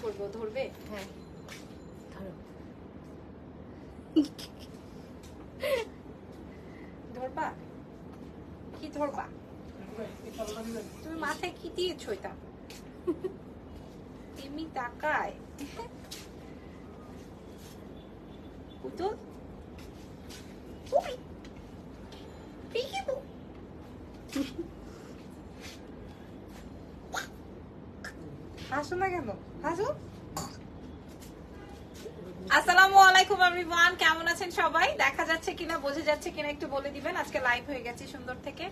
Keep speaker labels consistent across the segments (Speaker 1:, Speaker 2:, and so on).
Speaker 1: করবো, ধরবে? হ্যাঁ ধরো, ধরবা? কি ধরবা তুমি? মাথায় কি দিয়েছো এটা? এমনি তাকায় পুতুল। হাসো না কেন? হাসো। আসসালামু আলাইকুম এভরিওয়ান, কেমন আছেন সবাই? দেখা যাচ্ছে কিনা, বোঝা যাচ্ছে কিনা একটু বলে দিবেন। আজকে লাইভ হয়ে গেছে সুন্দর থেকে।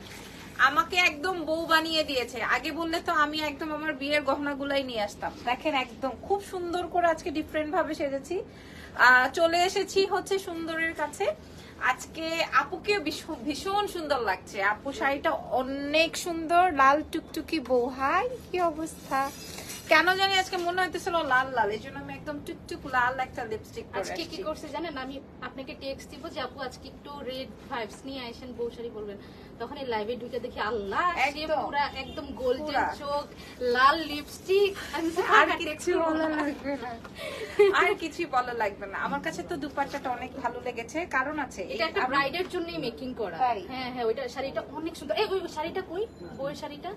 Speaker 1: আমাকে একদম বউ বানিয়ে দিয়েছে। আগে বললে তো আমি একদম আমার বিয়ের গহনাগুলাই নিয়ে আসতাম। দেখেন একদম খুব সুন্দর করে আজকে ডিফারেন্ট ভাবে সেজেছি। চলে এসেছি হচ্ছে সুন্দরের কাছে। আজকে আপুকে ভীষণ সুন্দর লাগছে। আপু শাড়িটা অনেক সুন্দর, লাল টুকটুকি বউ। হাই, কি অবস্থা? কেন জানি আজকে মনে হইতেছিল লাল লাল, এই জন্য আমি একদম টুকটুক লাল একটা লিপস্টিক পরে
Speaker 2: আজকে কি করছে জানেন? আমি আপনাকে টেক্সট দিব যে আপু আজকে একটু রেড ভাইবস নিয়ে আসেন, বউ শাড়ি বলবেন। তখন এই লাইভে ঢুকে দেখি আল্লাহ, পুরা একদম গোল্ডেন চোখ, লাল লিপস্টিক।
Speaker 1: আর কিছু বলা লাগবে না, আর কিছু বলা লাগবে না। আমার কাছে তো দুপাট্টাটা অনেক ভালো লেগেছে, কারণ আছে
Speaker 2: এটা একটা ব্রাইডের জন্যই মেকিং করা। হ্যাঁ হ্যাঁ, ওইটা শাড়িটা অনেক সুন্দর। এই ওই শাড়িটা কই? বউয়ের শাড়িটা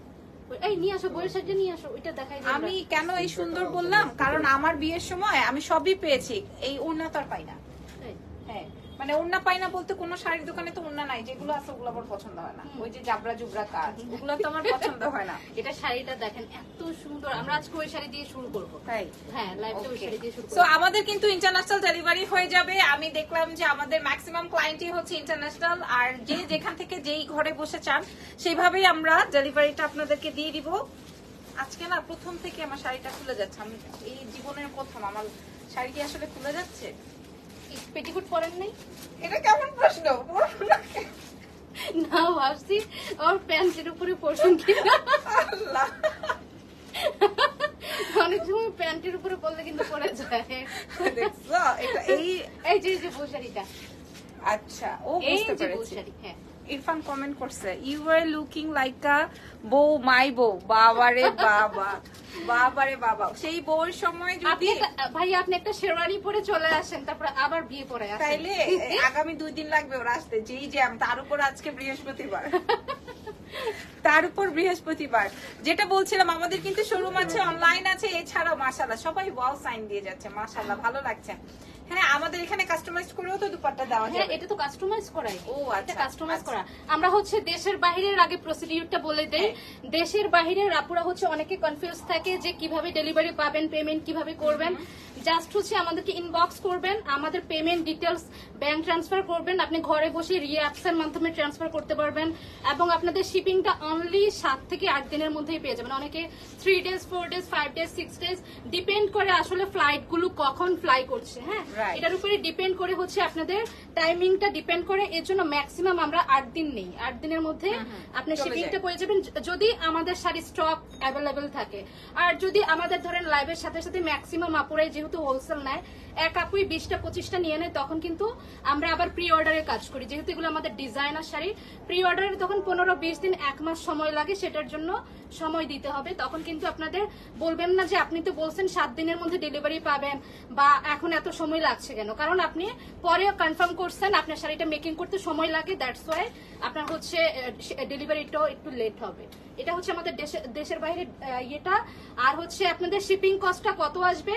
Speaker 2: এই নিয়ে আসো, বউয়ের শাড়িটা নিয়ে আসো, ওইটা দেখাই।
Speaker 1: আমি কেন এই সুন্দর বললাম, কারণ আমার বিয়ের সময় আমি সবই পেয়েছি, এই ওড়না তো আর পাই না। হ্যাঁ, মানে ওড়না পাই না বলতে কোনো শাড়ির দোকানে তো ওড়না নাই, যেগুলো আছে ওগুলো আমার পছন্দ হয় না। ওই যে জাবরা জুবরা কাজ, ওগুলো তো আমার পছন্দ হয় না।
Speaker 2: এটা শাড়িটা দেখেন এত সুন্দর। আমরা আজকে ওই শাড়ি দিয়ে শুরু করব।
Speaker 1: তাই?
Speaker 2: হ্যাঁ, লাইভটা ওই শাড়ি দিয়ে শুরু করব।
Speaker 1: সো আমাদের কিন্তু ইন্টারন্যাশনাল ডেলিভারি হয়ে যাবে। আমি দেখলাম যে আমাদের ম্যাক্সিমাম ক্লায়েন্টই হচ্ছে ইন্টারন্যাশনাল, আর যে যেখান থেকে যেই ঘরে বসে চান সেইভাবেই আমরা ডেলিভারিটা আপনাদেরকে দিয়ে দিব। আজকে না প্রথম থেকে আমার শাড়িটা খুলে যাচ্ছে। আমি এই জীবনের প্রথম আমার শাড়িটি আসলে খুলে যাচ্ছে।
Speaker 2: পেটিকোট পরেন নাই?
Speaker 1: এটা কেমন প্রশ্ন?
Speaker 2: না, ভাবছি ওর প্যান্টের উপরে পরশুন কিনা। অনেক সময় প্যান্টের উপরে পরলে কিন্তু পরে যায়।
Speaker 1: দেখছো এটা?
Speaker 2: এই যে বউ শাড়িটা।
Speaker 1: আচ্ছা, ও বুঝতে পেরেছি।
Speaker 2: হ্যাঁ,
Speaker 1: ইরফান কমেন্ট করছে, you are looking like a বউ, মাই বউ। বাবারে বাবা, বাবারে বাবা। সেই বউর সময় যদি
Speaker 2: ভাই আপনি একটা শেরওয়ানি পরে চলে আসেন, তারপর আবার বিয়ে পরে আসেন,
Speaker 1: তাইলে আগামী 2 দিন লাগবে ওরা আসতে। যেই জ্যাম, তার উপর আজকে বৃহস্পতিবার। তার উপর বৃহস্পতিবার। যেটা বলছিলাম, আমাদের কিন্তু শোরুম আছে, অনলাইন আছে, এছাড়াও মাশাআল্লাহ সবাই ওয়াও সাইন দিয়ে যাচ্ছে। মাশাআল্লাহ, ভালো লাগছে। হ্যাঁ, আমাদের এখানে কাস্টমাইজ করেও তো দুপাট্টা দেওয়া যায়।
Speaker 2: হ্যাঁ, এটা তো কাস্টমাইজ করাই।
Speaker 1: ও আচ্ছা,
Speaker 2: কাস্টমাইজ করা। আমরা হচ্ছে দেশের বাইরের আগে প্রসিডিউরটা বলে দেই। দেশের বাইরের আপুরা হচ্ছে অনেকে কনফিউজ থাকে যে কিভাবে ডেলিভারি পাবেন, পেমেন্ট কিভাবে করবেন। জাস্ট হচ্ছে আমাদেরকে ইনবক্স করবেন, আমাদের পেমেন্ট ডিটেলস ব্যাংক ট্রান্সফার করবেন। আপনি ঘরে বসে রিয়া অ্যাপস এর মাধ্যমে ট্রান্সফার করতে পারবেন, এবং আপনাদের শিপিংটা অনলি 7 থেকে 8 দিনের মধ্যেই পেয়ে যাবেন। অনেকে 3 days, 4 days, 5 days, 6 days, depend করে আসলে ফ্লাইট গুলো কখন ফ্লাই করছে। হ্যাঁ, এটার উপরে ডিপেন্ড করে হচ্ছে আপনাদের টাইমিংটা ডিপেন্ড করে। এর জন্য ম্যাক্সিমাম আমরা 8 দিন নেই। 8 দিনের মধ্যে আপনার শিপিংটা পেয়ে যাবেন, যদি আমাদের শাড়ি স্টক অ্যাভেলেবেল থাকে। আর যদি আমাদের ধরেন লাইভের সাথে সাথে ম্যাক্সিমাম আপুরাই যেহেতু হোলসেল নেয়, এক আপুই 20টা 25টা নিয়ে নেয়, তখন কিন্তু আমরা আবার প্রি অর্ডারের কাজ করি। যেহেতু এগুলো আমাদের ডিজাইনার শাড়ি, প্রি অর্ডারের তখন 15-20 দিন, 1 মাস সময় লাগে। সেটার জন্য সময় দিতে হবে। তখন কিন্তু আপনাদের বলবেন না যে আপনি তো বলছেন 7 দিনের মধ্যে ডেলিভারি পাবেন, বা এখন এত সময় লাগছে কেন। কারণ আপনি পরে কনফার্ম করছেন আপনার শাড়িটা মেকিং করতে সময় লাগে, দ্যাটস ওয়াই আপনার হচ্ছে ডেলিভারিটাও একটু লেট হবে। এটা হচ্ছে আমাদের দেশের বাইরে ইয়েটা। আর হচ্ছে আপনাদের শিপিং কস্টটা কত আসবে,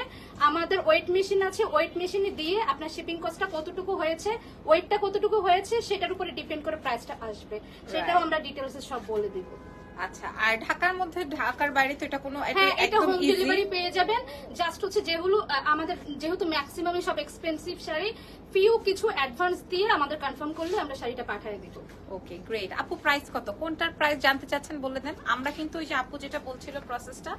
Speaker 2: আমাদের ওয়েট মেশিন আছে, ওয়েট মেশিনে দিয়ে আপনার শিপিং কস্টটা কতটুকু হয়েছে, ওয়েটটা কতটুকু হয়েছে, সেটার উপরে ডিপেন্ড করে প্রাইসটা আসবে। সেটাও আমরা ডিটেলসে সব বলে দিব।
Speaker 1: আচ্ছা, আর ঢাকার মধ্যে, ঢাকার বাইরে তো এটা কোনো
Speaker 2: এটা হোম ডেলিভারি পেয়ে যাবেন। জাস্ট হচ্ছে যেহেতু ম্যাক্সিমামই সব এক্সপেন্সিভ শাড়ি, ফিউ কিছু অ্যাডভান্স দিয়ে আমাদের কনফার্ম করলে আমরা শাড়িটা পাঠিয়ে দেব।
Speaker 1: ওকে, গ্রেট। আপু প্রাইস কত, কোনটার প্রাইস জানতে চাচ্ছেন বলে দেন। আমরা কিন্তু ওই যে আপু যেটা বলছিল প্রসেসটা,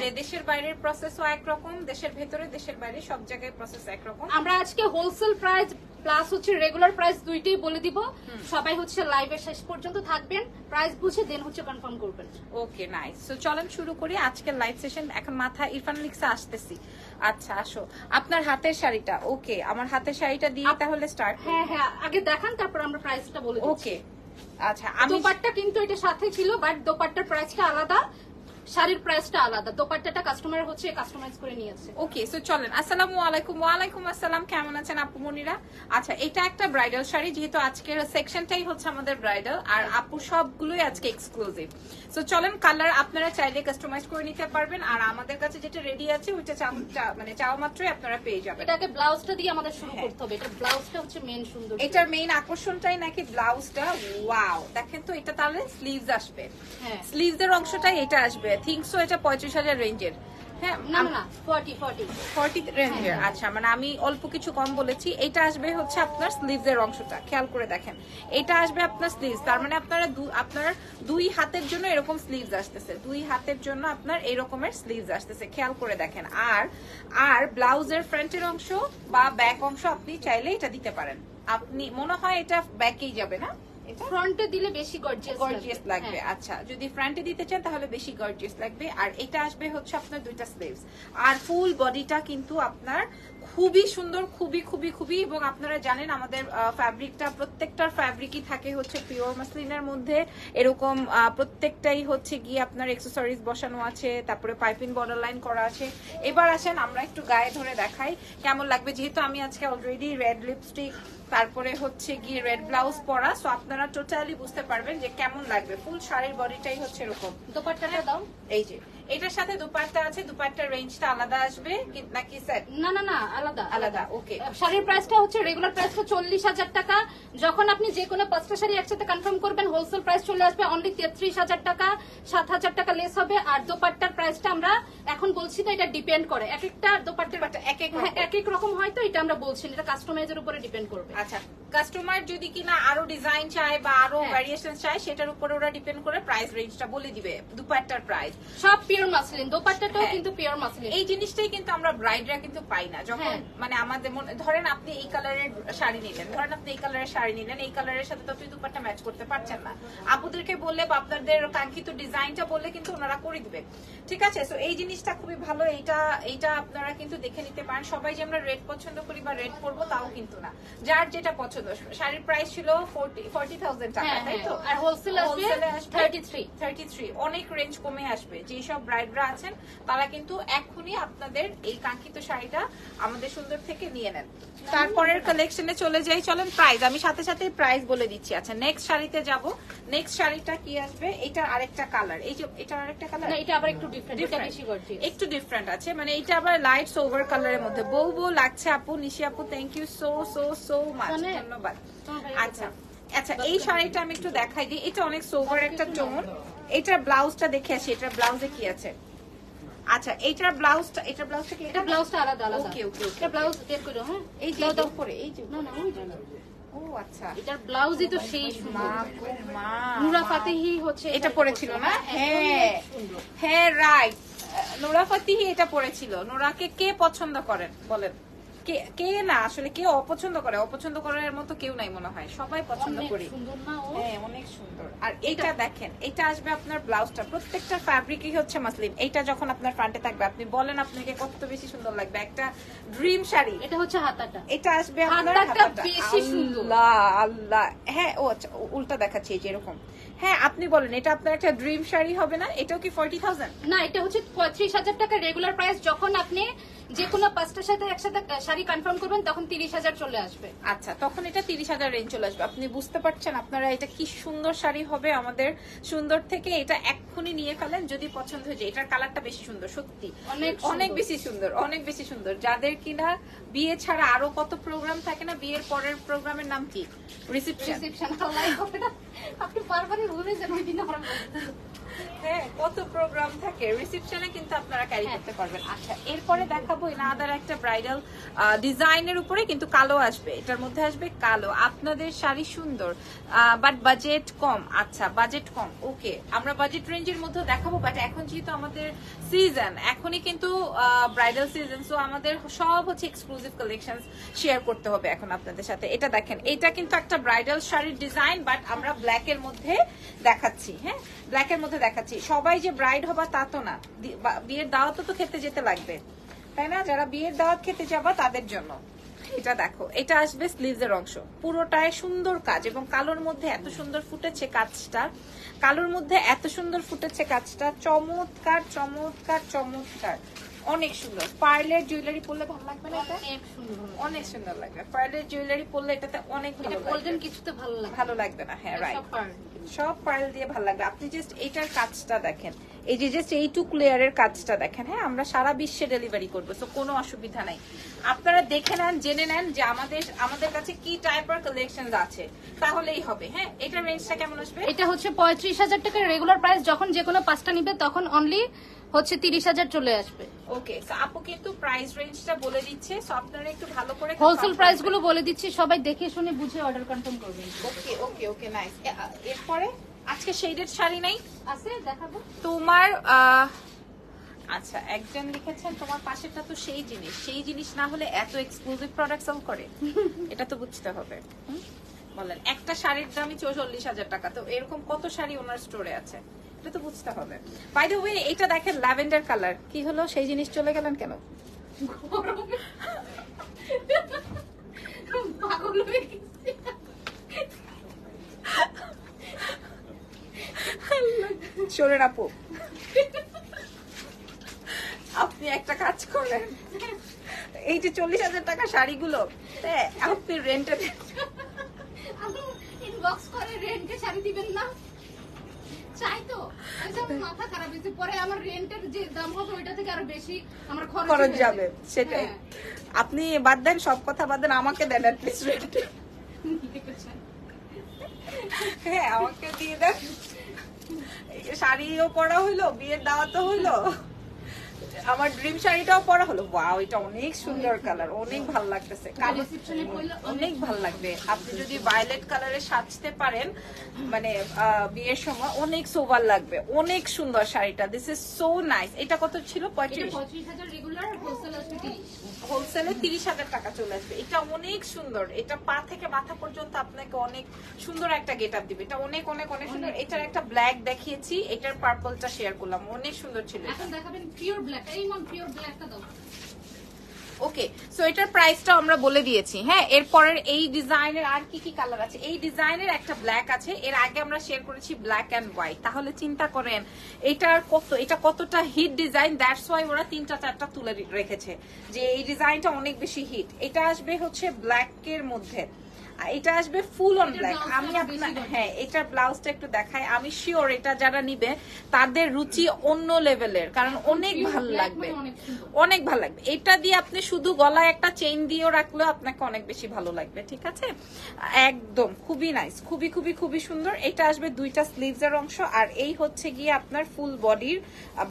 Speaker 1: যে দেশের বাইরের প্রসেসও একরকম, দেশের ভেতরে দেশের বাইরে সব জায়গায় প্রসেস একরকম।
Speaker 2: আমরা আজকে হোলসেল প্রাইস প্লাস হচ্ছে রেগুলার প্রাইস দুইটাই বলে দিব। সবাই হচ্ছে লাইভের শেষ পর্যন্ত থাকবেন, প্রাইস বুঝে দেন হচ্ছে কনফার্ম করবেন।
Speaker 1: ওকে, নাইস। সো চলেন শুরু করি আজকের লাইভ সেশন। এখন মাথা ইরফান লিখছে আসতেছি। আচ্ছা, আসো আপনার হাতের শাড়িটা। ওকে, আমার হাতের শাড়িটা দিয়ে তাহলে স্টার্ট।
Speaker 2: হ্যাঁ হ্যাঁ, আগে দেখান, তারপর আমরা প্রাইসটা বলে দিচ্ছি।
Speaker 1: ওকে, আচ্ছা। আমি
Speaker 2: দোপাট্টা কিন্তু এটা সাথে ছিল, বাট দোপাট্টার প্রাইসটা আলাদা, শাড়ির প্রাইসটা আলাদা, দোপাট্টাটা কাস্টমার হচ্ছে কাস্টমাইজ করে নিয়েছে।
Speaker 1: ওকে, সো চলেন। আসসালামু আলাইকুম। ওয়ালাইকুম আসসালাম, কেমন আছেন আপু মনিরা? আচ্ছা, এটা একটা ব্রাইডাল শাড়ি, যেহেতু আজকের সেকশনটাই হচ্ছে আমাদের ব্রাইডাল, আর আপু সবগুলোই আজকে এক্সক্লুসিভ। সো চলেন, কালার আপনারা চাইলে কাস্টমাইজ করে নিতে পারবেন, আর আমাদের কাছে যেটা রেডি আছে ওইটা মানে চাওয়া মাত্রই আপনারা পেয়ে যাবেন।
Speaker 2: এটাকে ব্লাউজটা দিয়ে আমাদের শুরু করতে হবে, এটা ব্লাউজটা হচ্ছে মেইন সুন্দর।
Speaker 1: এটার মেইন আকর্ষণটাই নাকি ব্লাউজটা। ওয়াও, দেখেন তো, এটা তাহলে স্লিভস আসবে।
Speaker 2: হ্যাঁ,
Speaker 1: স্লিভস এর অংশটাই এটা আসবে। থিংক সো এটা 35,000 রেঞ্জের। হ্যাঁ,
Speaker 2: না না 40
Speaker 1: রেঞ্জের। আচ্ছা, মানে আমি অল্প কিছু কম বলেছি। এটা আসবে হচ্ছে আপনার স্লিভস এর অংশটা, খেয়াল করে দেখেন। এটা আসবে আপনার স্লিভস, তার মানে আপনার দুই হাতের জন্য এরকম স্লিভস আসতেছে, দুই হাতের জন্য আপনার এরকমের স্লিভস আসতেছে, খেয়াল করে দেখেন। আর ব্লাউজের ফ্রন্টের অংশ বা ব্যাক অংশ আপনি চাইলে এটা দিতে পারেন। আপনি মনে হয় এটা ব্যাকেই যাবে না,
Speaker 2: ফ্রন্টে দিলে বেশি
Speaker 1: গর্জিয়াস লাগবে। আচ্ছা, যদি ফ্রন্টে দিতে চান তাহলে বেশি গর্জিয়াস লাগবে। আর এটা আসবে হচ্ছে আপনার দুইটা স্লিভস, আর ফুল বডিটা কিন্তু আপনার খুবই সুন্দর, খুবই খুবই খুবই। এবং আপনারা জানেন আমাদের ফ্যাব্রিকটা, প্রত্যেকটার ফ্যাব্রিকই থাকে হচ্ছে পিওর মাসলিনের মধ্যে। এরকম প্রত্যেকটাই হচ্ছে গিয়ে আপনার অ্যাকসেসরিজ বসানো আছে, তারপরে পাইপিং বর্ডার লাইন করা আছে। এবার আসেন আমরা একটু গায়ে ধরে দেখাই কেমন লাগবে, যেহেতু আমি আজকে অলরেডি রেড লিপস্টিক, তারপরে হচ্ছে গিয়ে রেড ব্লাউজ পরা, সো আপনারা টোটালি বুঝতে পারবেন যে কেমন লাগবে। ফুল শাড়ির বডিটাই হচ্ছে এরকম।
Speaker 2: দোপাট্টাটা দাও,
Speaker 1: এই যে এটার সাথে দুপাট্টা আছে, দুপাট্টার রেঞ্জটা আলাদা আসবে নাকি সেট?
Speaker 2: না আলাদা
Speaker 1: আলাদা। ওকে,
Speaker 2: শাড়ির প্রাইসটা হচ্ছে রেগুলার প্রাইসটা 40,000 টাকা। যখন আপনি যে কোনো 5টা শাড়ি একসাথে কনফার্ম করবেন, হোলসেল প্রাইস চলে আসবে অনলি 33,000 টাকা, 7,000 টাকা লেস হবে। আর দোপাট্টার প্রাইসটা আমরা এখন বলছি না, এটা ডিপেন্ড করে, এক একটা দোপাট্টার এক এক রকম হয়, তো এটা আমরা বলছি না, এটা কাস্টমাইজের উপরে ডিপেন্ড করবে।
Speaker 1: আচ্ছা, কাস্টমার যদি কিনা আরো ডিজাইন চায় বা আরো ভ্যারিয়েশন চায়, সেটার উপরে ওরা ডিপেন্ড করে প্রাইস রেঞ্জটা বলে দিবে, দুপাট্টার প্রাইস।
Speaker 2: সব পিওর মাসলিন, দোপাট্টাটাও কিন্তু পিওর মাসলিন।
Speaker 1: এই জিনিসটাই কিন্তু আমরা ব্রাইডরা কিন্তু পাই না। যখন মানে আমাদের ধরেন আপনি এই কালারের শাড়ি নিলেন, ধরেন আপনি এই কালারের শাড়ি নিলেন, এই কালারের সাথে তো আপনি দুপাট্টা ম্যাচ করতে পারছেন না, আপুদেরকে বললে বা আপনাদের কাঙ্ক্ষিত ডিজাইনটা বললে কিন্তু ওনারা করে দিবে। ঠিক আছে, সো এই জিনিসটা খুবই ভালো। এইটা আপনারা কিন্তু দেখে নিতে পারেন। সবাই যে আমরা রেড পছন্দ করি বা রেড পরবো তাও কিন্তু না, যার যেটা পছন্দ। শাড়ির প্রাইস ছিল 40,000 টাকা, তাই তো?
Speaker 2: আর হোলসেল আসবে
Speaker 1: 33। অনেক রেঞ্জ কমে আসবে। যেসব ব্রাইডরা আছেন তারা কিন্তু এখনই আপনাদের এই কাঙ্ক্ষিত শাড়িটা আমাদের সুন্দর থেকে নিয়ে নেন। তারপরের কালেকশনে চলে যাই, চলেন। প্রাইস আমি সাথে সাথে প্রাইস বলে দিচ্ছি। আচ্ছা, নেক্সট শাড়িতে যাব। নেক্সট শাড়িটা কি আসবে? এটার আরেকটা কালার, এই যে এটার আরেকটা কালার,
Speaker 2: এটা আবার একটু ডিফারেন্ট, এটা বেশি গর্জিয়াস,
Speaker 1: একটু ডিফারেন্ট আছে। মানে এটা আবার লাইট সোভার কালারের মধ্যে বউ লাগছে আপু। নিশি আপু, thank you so so so much, ধন্যবাদ। আচ্ছা, এই শাড়িটা আমি একটু দেখাই দিই। এটা অনেক সোভার একটা টোন। এটার ব্লাউজটা দেখে আসি, এটার ব্লাউজে কি আছে। আচ্ছা, এটার ব্লাউজটা কি?
Speaker 2: এটা ব্লাউজটা আলাদা।
Speaker 1: ওকে,
Speaker 2: এটা ব্লাউজ বের করো। হ্যাঁ,
Speaker 1: এই যে এটা উপরে, এই যে
Speaker 2: না ওই যে,
Speaker 1: ও আচ্ছা,
Speaker 2: এটার ব্লাউজই তো সেই সুন্দর।
Speaker 1: মা
Speaker 2: নুরা ফাতেহি হচ্ছে
Speaker 1: এটা পরেছিল না? হ্যাঁ রাইট, নুরা ফাতেহি এটা পরেছিল। নুরাকে কে পছন্দ করেন বলেন? কে না, আসলে কে অপছন্দ করে? অপছন্দ করার মতো কেউ নাই মনে হয়, সবাই পছন্দ করি। হ্যাঁ, অনেক সুন্দর। আর এটা দেখেন, এটা আসবে আপনার ব্লাউজটা, প্রত্যেকটা ফ্যাব্রিকই হচ্ছে মাসলিন। এটা যখন আপনার ফ্রন্টে থাকবে, আপনি বলেন আপনাকে কত বেশি সুন্দর লাগবে। একটা ড্রিম শাড়ি।
Speaker 2: এটা হচ্ছে হাতাটা,
Speaker 1: এটা আসবে আপনার হাতাটা
Speaker 2: বেশি সুন্দর।
Speaker 1: আল্লাহ, হ্যাঁ, ও আচ্ছা, উল্টা দেখাচ্ছি এই যে এরকম। হ্যাঁ, আপনি বলেন, এটা আপনার একটা ড্রিম শাড়ি হবে না? এটাও কি 40,000?
Speaker 2: না, এটা হচ্ছে 35,000 টাকা রেগুলার প্রাইস। যখন আপনি যে কোনো 5টার সাথে একসাথে শাড়ি কনফার্ম করবেন, তখন 30,000 চলে আসবে।
Speaker 1: আচ্ছা, তখন এটা 30,000 রেঞ্জ চলে আসবে। আপনি বুঝতে পারছেন আপনারা এটা কি সুন্দর শাড়ি হবে আমাদের সুন্দর থেকে। এটা এক্ষুনি নিয়ে ফেলেন যদি পছন্দ হয়ে যায়। এটার কালারটা বেশি সুন্দর, সত্যি অনেক বেশি সুন্দর, অনেক বেশি সুন্দর। যাদের কিনা বিয়ে ছাড়া আরো কত প্রোগ্রাম থাকে না, বিয়ের পরের প্রোগ্রামের নাম কি? রিসেপশন।
Speaker 2: আপনি বারবারই ভুলে যান।
Speaker 1: হ্যাঁ, কত প্রোগ্রাম থাকে, রিসেপশনে কিন্তু আপনারা ক্যারি করতে পারবেন। আচ্ছা, এরপরে দেখাবো এনাদার একটা ব্রাইডাল ডিজাইনের উপরে, কিন্তু কালো আসবে। এটার মধ্যে আসবে কালো। আপনাদের শাড়ি সুন্দর, বাট বাজেট কম। আচ্ছা, বাজেট কম, ওকে, আমরা বাজেট রেঞ্জের মধ্যে দেখাবো। বাট এখন যেহেতু আমাদের সিজন, এখনই কিন্তু ব্রাইডাল সিজন, সো আমাদের সব হচ্ছে এক্সক্লুসিভ কালেকশন শেয়ার করতে হবে এখন আপনাদের সাথে। এটা দেখেন, এটা কিন্তু একটা ব্রাইডাল শাড়ির ডিজাইন, বাট আমরা ব্ল্যাকের মধ্যে দেখাচ্ছি। হ্যাঁ, ব্ল্যাকের মধ্যে দেখাচ্ছি। সবাই যে ব্রাইড হবা তা তো না, বিয়ের দাওয়াতও তো খেতে যেতে লাগবে, তাই না? যারা বিয়ের দাওয়াত খেতে যাবা তাদের জন্য। এটা দেখো, এটা আসবে স্লিভস এর অংশ, পুরোটায় সুন্দর কাজ এবং কালোর মধ্যে এত সুন্দর ফুটেছে কাজটা, কালোর মধ্যে এত সুন্দর ফুটেছে কাজটা, চমৎকার চমৎকার চমৎকার, অনেক সুন্দর। পার্লের জুয়েলারি পরলে ভালো লাগবে না? এটা
Speaker 2: অনেক সুন্দর,
Speaker 1: অনেক সুন্দর লাগবে। পার্লের জুয়েলারি পরলে এটাতে অনেক ভালো লাগবে।
Speaker 2: গোল্ডেন কিছুতে ভালো লাগে,
Speaker 1: ভালো লাগবে না? হ্যাঁ রাইট,
Speaker 2: সব pearl।
Speaker 1: সব পার্ল দিয়ে ভালো লাগবে। আপনি জাস্ট এইটার কাজটা দেখেন, এই যে জাস্ট এইটুক লেয়ারের কাজটা দেখেন। হ্যাঁ, আমরা সারা বিশ্বে ডেলিভারি করবো, তো কোনো অসুবিধা নাই। আপনারা দেখে নেন, জেনে নেন যে আমাদের কাছে কি টাইপের কালেকশন আছে, তাহলেই হবে। হ্যাঁ, এটার রেঞ্জটা কেমন আসবে?
Speaker 2: এটা হচ্ছে 35,000 টাকার রেগুলার প্রাইস, যখন যে কোনো 5টা নিবে তখন অনলি হচ্ছে 30,000 চলে আসবে।
Speaker 1: ওকে, সো আপু কিন্তু প্রাইস রেঞ্জটা বলে দিচ্ছে, সো আপনারা একটু ভালো করে
Speaker 2: হোলসেল প্রাইস গুলো বলে দিচ্ছি, সবাই দেখে শুনে বুঝে অর্ডার কনফার্ম করবেন।
Speaker 1: ওকে ওকে ওকে, নাইস। এরপরে আজকে শেডেড শাড়ি নাই
Speaker 2: আছে, দেখাবো
Speaker 1: তোমার? আচ্ছা, একজন লিখেছেন তোমার পাশেরটা তো সেই জিনিস, সেই জিনিস না হলে এত এক্সক্লুসিভ প্রোডাক্ট সেল করে, এটা তো বুঝতে হবে। বলেন, একটা শাড়ির দামই 44,000 টাকা, তো এরকম কত শাড়ি ওনার স্টোরে আছে, এটা তো বুঝতে হবে। বাই দ্য ওয়ে, এটা দেখেন ল্যাভেন্ডার কালার, কি হলো? সেই জিনিস চলে গেলেন কেন?
Speaker 2: পাগল হয়ে গেছি।
Speaker 1: শোনেন আপু, আপনি একটা কাজ করেন, এই যে 40,000 টাকা শাড়িগুলো আপনি রেন্টে
Speaker 2: ইনবক্স করে রেন্টে শাড়ি দিবেন না, চাই তো মাথা খারাপ হয়েছে, পরে আমার রেন্টের যে দাম হবে ওইটা থেকে আরো বেশি আমার
Speaker 1: খরচ যাবে, সেটাই। আপনি বাদ দেন, সব কথা বাদ দেন, আমাকে দেন অ্যাটলিস্ট রেন্টে। হ্যাঁ, আমাকে দিয়ে দেন, শাড়িও পরা হইলো, বিয়ের দাওয়াতও হইলো, আমার ড্রিম শাড়িটাও পরা হলো। ওয়াও, এটা অনেক সুন্দর কালার, অনেক ভালো লাগতেছে, অনেক ভালো লাগবে। আপনি যদি ভায়োলেট কালারে সাজতে পারেন মানে বিয়ের সময়, অনেক সোভার লাগবে, অনেক সুন্দর শাড়িটা। This is so nice. এটা কত ছিল?
Speaker 2: 35,000 রেগুলার, হোলসেল আসবে 30।
Speaker 1: হোলসেলে 30,000 টাকা চলে আসবে। এটা অনেক সুন্দর, এটা পা থেকে মাথা পর্যন্ত আপনাকে অনেক সুন্দর একটা গেট আপ দিবে। এটা অনেক অনেক অনেক সুন্দর। এটার একটা ব্ল্যাক দেখিয়েছি, এটার পার্পলটা শেয়ার করলাম, অনেক সুন্দর ছিল।
Speaker 2: এখন দেখাবেন পিওর ব্ল্যাক, এই মন পিওর ব্ল্যাকটা দাও।
Speaker 1: ওকে, সো এটার প্রাইসটাও আমরা বলে দিয়েছি। হ্যাঁ, এরপরের এই ডিজাইনের আর কি কি কালার আছে? এই ডিজাইনের একটা ব্ল্যাক আছে, এর আগে আমরা শেয়ার করেছি ব্ল্যাক এন্ড হোয়াইট। তাহলে চিন্তা করেন এটা কতটা হিট ডিজাইন। দ্যাটস ওয়াই ওরা 3টা 4টা তুলে রেখেছে যে এই ডিজাইনটা অনেক বেশি হিট। এটা আসবে হচ্ছে ব্ল্যাক এর মধ্যে, এটা আসবে ফুল অন ব্ল্যাক। আমি আপনার, হ্যাঁ, এটার ব্লাউজটা একটু দেখাই। আমি শিওর এটা যারা নিবে তাদের রুচি অন্য লেভেলের, কারণ অনেক ভালো লাগবে, অনেক ভালো লাগবে। এটা দিয়ে আপনি শুধু গলায় একটা চেইন দিয়েও রাখলেও আপনাকে অনেক বেশি ভালো লাগবে। ঠিক আছে, একদম খুবই নাইস, খুবই খুবই খুবই সুন্দর। এটা আসবে 2টা স্লিভস এর অংশ, আর এই হচ্ছে গিয়ে আপনার ফুল বডির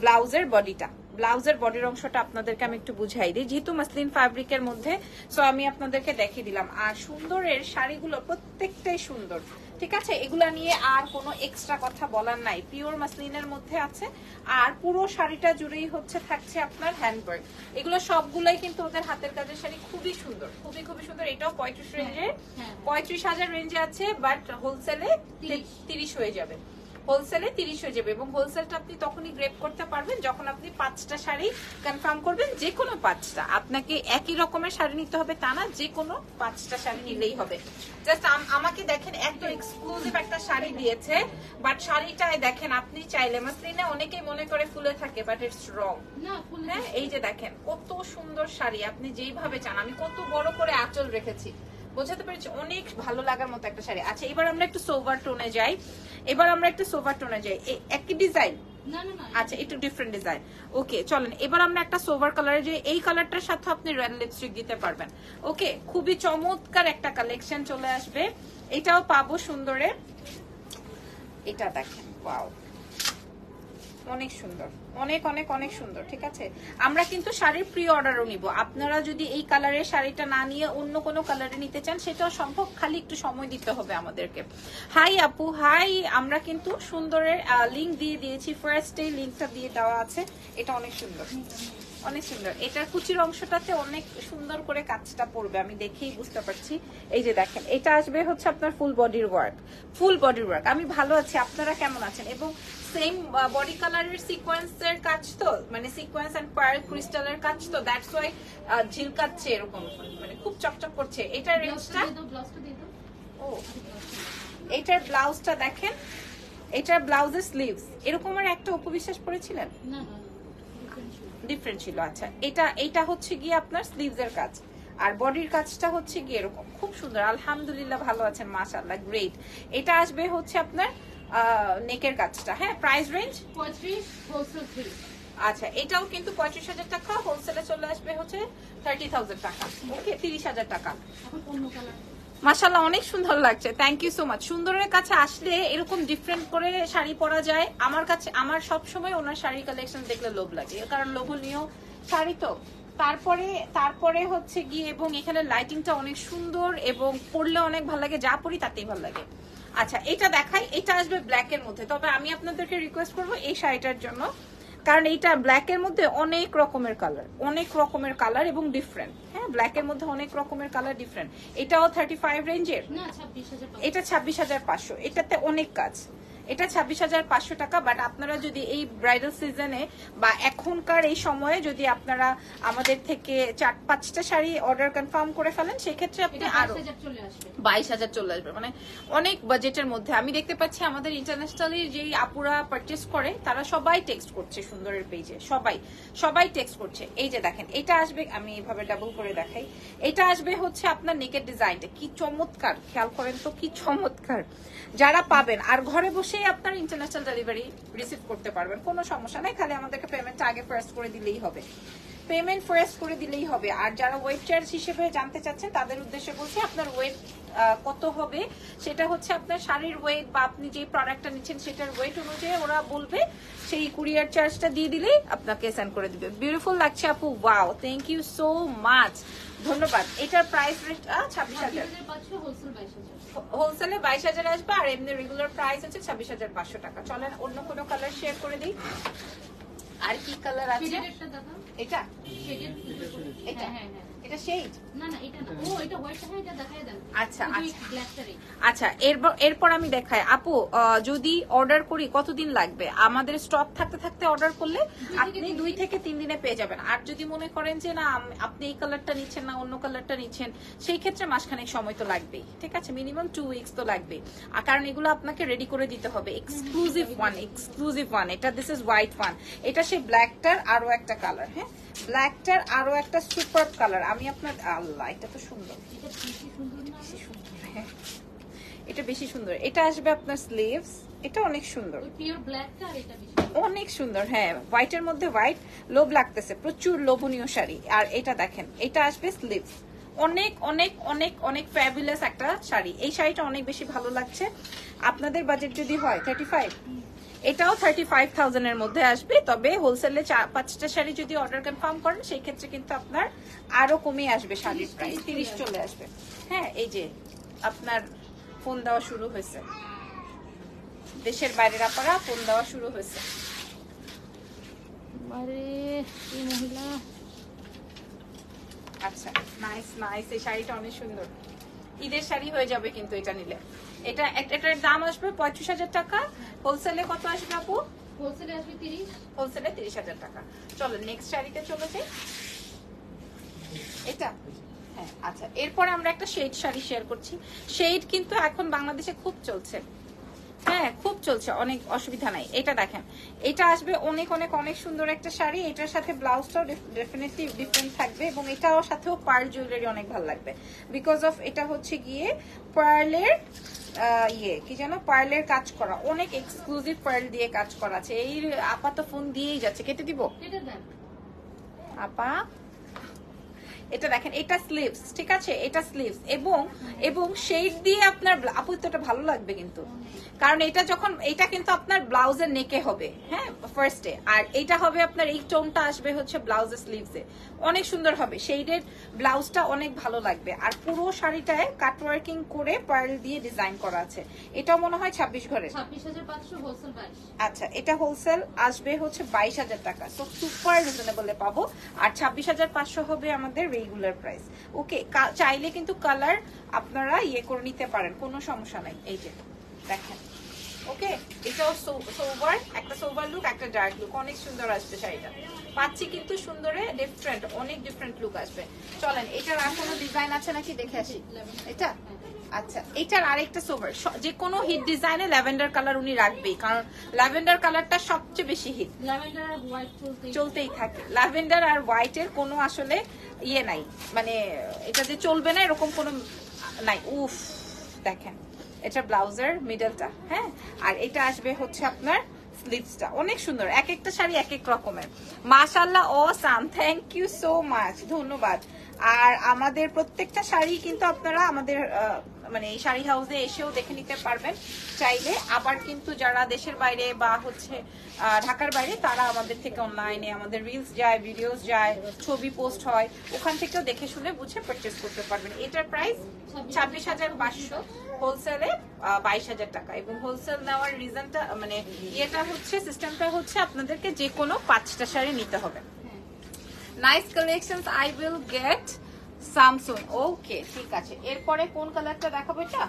Speaker 1: ব্লাউজের বডিটা। ব্লাউজের বডির অংশটা আপনাদেরকে আমি একটু বুঝাই দিই, যেহেতু মাসলিন ফ্যাব্রিকের মধ্যে, সো আমি আপনাদেরকে দেখিয়ে দিলাম। আর সুন্দরের শাড়িগুলো প্রত্যেকটাই সুন্দর। ঠিক আছে, এগুলা নিয়ে আর কোনো এক্সট্রা কথা বলার নাই। পিওর মাসলিনের মধ্যে আছে, আর পুরো শাড়িটা জুড়েই হচ্ছে থাকছে আপনার হ্যান্ডওয়ার্ক। এগুলো সবগুলাই কিন্তু ওদের হাতের কাজের শাড়ি, খুবই সুন্দর, খুবই খুবই সুন্দর। এটাও 35 রেঞ্জে, 35,000 রেঞ্জে আছে, বাট হোলসেলে 30 হয়ে যাবে। হোলসেলে 30 হয়ে যাবে, এবং হোলসেলটা আপনি তখনই গ্রেপ করতে পারবেন যখন আপনি 5টা শাড়ি কনফার্ম করবেন। যে কোনো 5টা, আপনাকে একই রকমের শাড়ি নিতে হবে তা না, যে কোনো 5টা শাড়ি নিলেই হবে। জাস্ট আমাকে দেখেন, এত এক্সক্লুসিভ একটা শাড়ি দিয়েছে, বাট শাড়িটায় দেখেন, আপনি চাইলে মাসলিনে অনেকেই মনে করে ফুলে থাকে, বাট ইটস রং। হ্যাঁ, এই যে দেখেন কত সুন্দর শাড়ি, আপনি যেইভাবে চান। আমি কত বড় করে আঁচল রেখেছি, বোঝাতে পেরেছি, অনেক ভালো লাগার মতো একটা শাড়ি। আচ্ছা, এবার আমরা একটু সোভার টোনে যাই, একই ডিজাইন, আচ্ছা একটু ডিফারেন্ট ডিজাইন। ওকে, চলেন এবার আমরা একটা সোভার কালারে যে এই কালারটার সাথে আপনি রেড লিপস্টিক দিতে পারবেন। ওকে, খুবই চমৎকার একটা কালেকশন চলে আসবে। এটাও পাবো সুন্দরে, এটা দেখেন, ওয়াও, অনেক সুন্দর, অনেক অনেক অনেক সুন্দর। ঠিক আছে, আমরা কিন্তু শাড়ির প্রি অর্ডারও নিব। আপনারা যদি এই কালারের শাড়িটা না নিয়ে অন্য কোনো কালারে নিতে চান, সেটাও সম্ভব, খালি একটু সময় দিতে হবে আমাদেরকে। হাই আপু, হাই। আমরা কিন্তু সুন্দরের লিঙ্ক দিয়ে দিয়েছি, ফার্স্টে লিঙ্কটা দিয়ে দেওয়া আছে। এটা অনেক সুন্দর, অনেক সুন্দর। এটার কুচির অংশটাতে অনেক সুন্দর করে কাজটা পড়বে, আমি দেখেই বুঝতে পারছি। এই যে দেখেন, এটা আসবে হচ্ছে আপনার ফুল বডির ওয়ার্ক, ফুল বডির ওয়ার্ক। আমি ভালো আছি, আপনারা কেমন আছেন? এবং সেম বডি কালারের সিকোয়েন্সের কাজ তো, মানে সিকোয়েন্স এন্ড পার্ল ক্রিস্টালের কাজ তো, দ্যাটস ওয়াই ঝিলকাচ্ছে এরকম, মানে খুব চকচক করছে। এটার রেঞ্জটা, ও এটার ব্লাউজটা দেখেন, এটার ব্লাউজের স্লিভস এরকম আর একটা উপবিশ্বাস পরেছিলেন, ডিফারেন্ট ছিল। আচ্ছা এটা হচ্ছে গিয়ে আপনার স্লিভস এর কাজ, আর বডির কাজটা হচ্ছে গিয়ে এরকম, খুব সুন্দর। আলহামদুলিল্লাহ ভালো আছেন, মাশাআল্লাহ, গ্রেট। এটা আসবে হচ্ছে আপনার নেকের কাজটা। হ্যাঁ, প্রাইস রেঞ্জ
Speaker 2: 35, হোলসেল 3।
Speaker 1: আচ্ছা, এটাও কিন্তু 35,000 টাকা, হোলসেলে চলে আসবে হচ্ছে 30,000 টাকা। ওকে, 30,000 টাকা।
Speaker 2: এখন অন্য কালার।
Speaker 1: মাশাআল্লাহ, অনেক সুন্দর লাগছে, থ্যাংক ইউ সো মাচ। সুন্দরের কাছে আসলে এরকম ডিফারেন্ট করে শাড়ি পরা যায়। আমার কাছে, আমার সব সময় ওনার শাড়ি কালেকশন দেখলে লোভ লাগে, কারণ লোভনীয় শাড়ি তো। তারপরে হচ্ছে গিয়ে, এবং এখানে লাইটিংটা অনেক সুন্দর, এবং পরলে অনেক ভালো লাগে, যা পরি তাতেই ভালো লাগে। আচ্ছা, এটা দেখাই, এটা আসবে ব্ল্যাক এর মধ্যে। তবে আমি আপনাদেরকে রিকোয়েস্ট করবো এই শাড়িটার জন্য, কারণ এইটা ব্ল্যাক এর মধ্যে অনেক রকমের কালার এবং ডিফারেন্ট। হ্যাঁ, ব্ল্যাক এর মধ্যে অনেক রকমের কালার ডিফারেন্ট। এটাও 35 রেঞ্জের,
Speaker 2: না 26,000।
Speaker 1: এটা 26,500। এটাতে অনেক কাজ, এটা 26,500 টাকা। বাট আপনারা যদি এই ব্রাইডাল সিজনে বা এখনকার এই সময়ে যদি আপনারা আমাদের থেকে 4-5টা শাড়ি অর্ডার কনফার্ম করে ফেলেন, সেক্ষেত্রে আপনি আরো
Speaker 2: 22,000 চলে আসবে।
Speaker 1: 22,000 চলে আসবে, মানে অনেক বাজেটের মধ্যে। আমি দেখতে পাচ্ছি আমাদের ইন্টারন্যাশনালি যেই আপুরা পারচেস করে তারা সবাই টেক্সট করছে সুন্দরের পেজে, সবাই টেক্সট করছে। এই যে দেখেন, এটা আসবে, আমি এইভাবে ডাবল করে দেখাই, এটা আসবে হচ্ছে আপনার নেকের ডিজাইনটা কি চমৎকার, খেয়াল করেন তো কি চমৎকার। যারা পাবেন, আর ঘরে বসেই আপনার ইন্টারন্যাশনাল ডেলিভারি রিসিভ করতে পারবেন, কোনো সমস্যা নাই। খালি আমাদেরকে পেমেন্টটা আগে ফার্স্ট করে দিলেই হবে, আর যারা ওয়েট চার্জ হিসেবে জানতে চাচ্ছেন তাদের উদ্দেশ্যে বলছি, আপনার ওয়েট কত হবে সেটা হচ্ছে আপনার শাড়ির ওয়েট বা আপনি যে প্রোডাক্টটা নিচ্ছেন সেটার ওয়েট অনুযায়ী ওরা বলবে, সেই কুরিয়ার চার্জটা দিয়ে দিলেই আপনাকে সেন্ড করে দিবে। বিউটিফুল লাগছে আপু, wow, thank you so much, ধন্যবাদ। এটার প্রাইস রেট 26,000, হোলসেলে 22,000 আসবে, আর এমনি রেগুলার প্রাইস হচ্ছে 26,500 টাকা। চলেন অন্য কোনো কালার শেয়ার করে দিই। আর কি কালার আছে? এটা এটা এটা শেড,
Speaker 2: না এটা না, ও এটা হোয়াইট, হ্যাঁ এটা দেখায় দেন।
Speaker 1: আচ্ছা
Speaker 2: ব্ল্যাকটারই।
Speaker 1: আচ্ছা, এরপর আমি দেখাই আপু, যদি অর্ডার করি কতদিন লাগবে? আমাদের স্টক থাকতে অর্ডার করলে আপনি 2 থেকে 3 দিনে পেয়ে যাবেন। আর যদি মনে করেন যে না আপনি এই কালারটা নিচ্ছেন না অন্য কালারটা নিচ্ছেন, সেই ক্ষেত্রে মাসখানেক সময় তো লাগবেই, ঠিক আছে, মিনিমাম 2 উইকস তো লাগবেই। আর কারণ এগুলো আপনাকে রেডি করে দিতে হবে। এক্সক্লুসিভ ওয়ান, এটা দিস ইজ হোয়াইট ওয়ান, এটা সেই ব্ল্যাকটার আরো একটা কালার। হ্যাঁ, ব্ল্যাকটার আরো একটা সুপার কালার। আমি আপনার, আল্লাহ এটা তো সুন্দর, এটা বেশি সুন্দর। এটা আসবে আপনার স্লিভস, এটা অনেক সুন্দর,
Speaker 2: পিওর ব্ল্যাকটা, আর এটা বেশি
Speaker 1: অনেক সুন্দর। হ্যাঁ, হোয়াইটের মধ্যে হোয়াইট, লোভ লাগতেছে, প্রচুর লোভনীয় শাড়ি। আর এটা দেখেন, এটা আসবে স্লিভস, অনেক অনেক অনেক অনেক ফ্যাবুলাস একটা শাড়ি। এই শাড়িটা অনেক বেশি ভালো লাগছে। আপনাদের বাজেট যদি হয় 35, এটাও 35,000 এর মধ্যে আসবে। তবে হোলসেলে 4-5টা শাড়ি যদি অর্ডার কনফার্ম করেন, সেই ক্ষেত্রে কিন্তু আপনার আরো কমে আসবে শাড়ির প্রাইস, 30 চলে আসবে। হ্যাঁ, এই যে আপনার ফোন দেওয়া শুরু হয়েছে, দেশের বাইরের আপনারা ফোন দেওয়া শুরু হয়েছে।
Speaker 2: আরে এই মহিলা,
Speaker 1: আচ্ছা, নাইস, এই শাড়িটা অনেক সুন্দর, ঈদের শাড়ি হয়ে যাবে কিন্তু এটা নিলে। এটার দাম আসবে 35,000 টাকা, হোলসেলে কত আসবে আপু?
Speaker 2: হোলসেলে আসবে 30,
Speaker 1: হোলসেলে 30,000 টাকা। চলো নেক্সট শাড়িতে চলে যাই। এটা, হ্যাঁ, আচ্ছা, এরপরে আমরা একটা শেড শাড়ি শেয়ার করছি। শেড কিন্তু এখন বাংলাদেশে খুব চলছে, হ্যাঁ খুব চলছে, অনেক অসুবিধা নাই। এটা দেখেন, এটা আসবে অনেক অনেক অনেক সুন্দর একটা শাড়ি। এটার সাথে ব্লাউজটাও ডেফিনেটলি ডিফারেন্ট থাকবে, এবং এটাও সাথেও পার্ল জুয়েলারি অনেক ভালো লাগবে, বিকজ অফ এটা হচ্ছে গিয়ে পার্লের কি যেন পার্লের কাজ করা, অনেক এক্সক্লুসিভ পার্ল দিয়ে কাজ করা আছে। এই আপা তো ফোন দিয়েই যাচ্ছে, কেটে দিব আপা। এটা দেখেন, এটা স্লিভস, ঠিক আছে, এটা স্লিভস, এবং শেড দিয়ে আপনার আপু তো এটা ভালো লাগবে কিন্তু, কারণ এটা কিন্তু আপনার ব্লাউজের নেকে হবে, হ্যাঁ ফার্স্টে, আর এটা হবে আপনার এই টোনটা আসবে হচ্ছে ব্লাউজের স্লিভসে, অনেক সুন্দর হবে। শেডের ব্লাউজটা অনেক ভালো লাগবে, আর পুরো শাড়িটায় কাটওয়ার্কিং করে পার্ল দিয়ে ডিজাইন করা আছে। এটাও মনে হয় 26 ঘরের,
Speaker 2: 26,500, হোলসেল 22।
Speaker 1: আচ্ছা, এটা হোলসেল আসবে হচ্ছে 22,000 টাকা, সো সুপার রিজনেবলে পাবো। আর 26,500 হবে আমাদের রেগুলার প্রাইস। ওকে, চাইলে কিন্তু কালার আপনারা করে নিতে পারেন, কোনো সমস্যা নাই। এই যে দেখেন, ওকে, এটাও সোভার, একটা সোভার লুক, একটা ডার্ক লুক, অনেক সুন্দর আসবে শাড়িটা। পাচ্ছি কিন্তু সুন্দরে ডিফারেন্ট, অনেক ডিফারেন্ট লুক আসবে। চলেন এটার আর কোনো ডিজাইন আছে নাকি দেখে আসি। এটা আচ্ছা, এটার আরেকটা সোভার, যে কোনো হিট ডিজাইনে ল্যাভেন্ডার কালার উনি রাখবেই, কারণ ল্যাভেন্ডার কালারটা সবচেয়ে বেশি হিট,
Speaker 2: ল্যাভেন্ডার আর হোয়াইট
Speaker 1: চলতেই থাকে। ল্যাভেন্ডার আর হোয়াইটের কোনো আসলে ইয়ে নাই, মানে এটা যে চলবে না এরকম কোনো নাই। উফ দেখেন, এটা ব্লাউজের মিডলটা, হ্যাঁ, আর এটা আসবে হচ্ছে আপনার স্লিভসটা, অনেক সুন্দর। এক একটা শাড়ি এক এক রকমের, মাশাআল্লাহ। Awesome, thank you so much, ধন্যবাদ। আর আমাদের প্রত্যেকটা শাড়ি কিন্তু আপনারা আমাদের মানে এই শাড়ি হাউসে এসেও দেখে নিতে পারবেন চাইলে। আবার কিন্তু যারা দেশের বাইরে বা হচ্ছে ঢাকার বাইরে, তারা আমাদের থেকে অনলাইনে আমাদের রিলস যায়, ভিডিওস যায়, ছবি পোস্ট হয়, ওখান থেকেও দেখে শুনে বুঝে পারচেস করতে পারবেন। এটার প্রাইস 26,500, হোলসেলে 22,000 টাকা। এবং হোলসেল নেওয়ার রিজনটা মানে এটা হচ্ছে, সিস্টেমটা হচ্ছে আপনাদেরকে যে কোনো 5টা শাড়ি নিতে হবে। Nice collections, I will get some soon. Okay, ঠিক আছে। এরপরে কোন কালারটা দেখাবো এটা?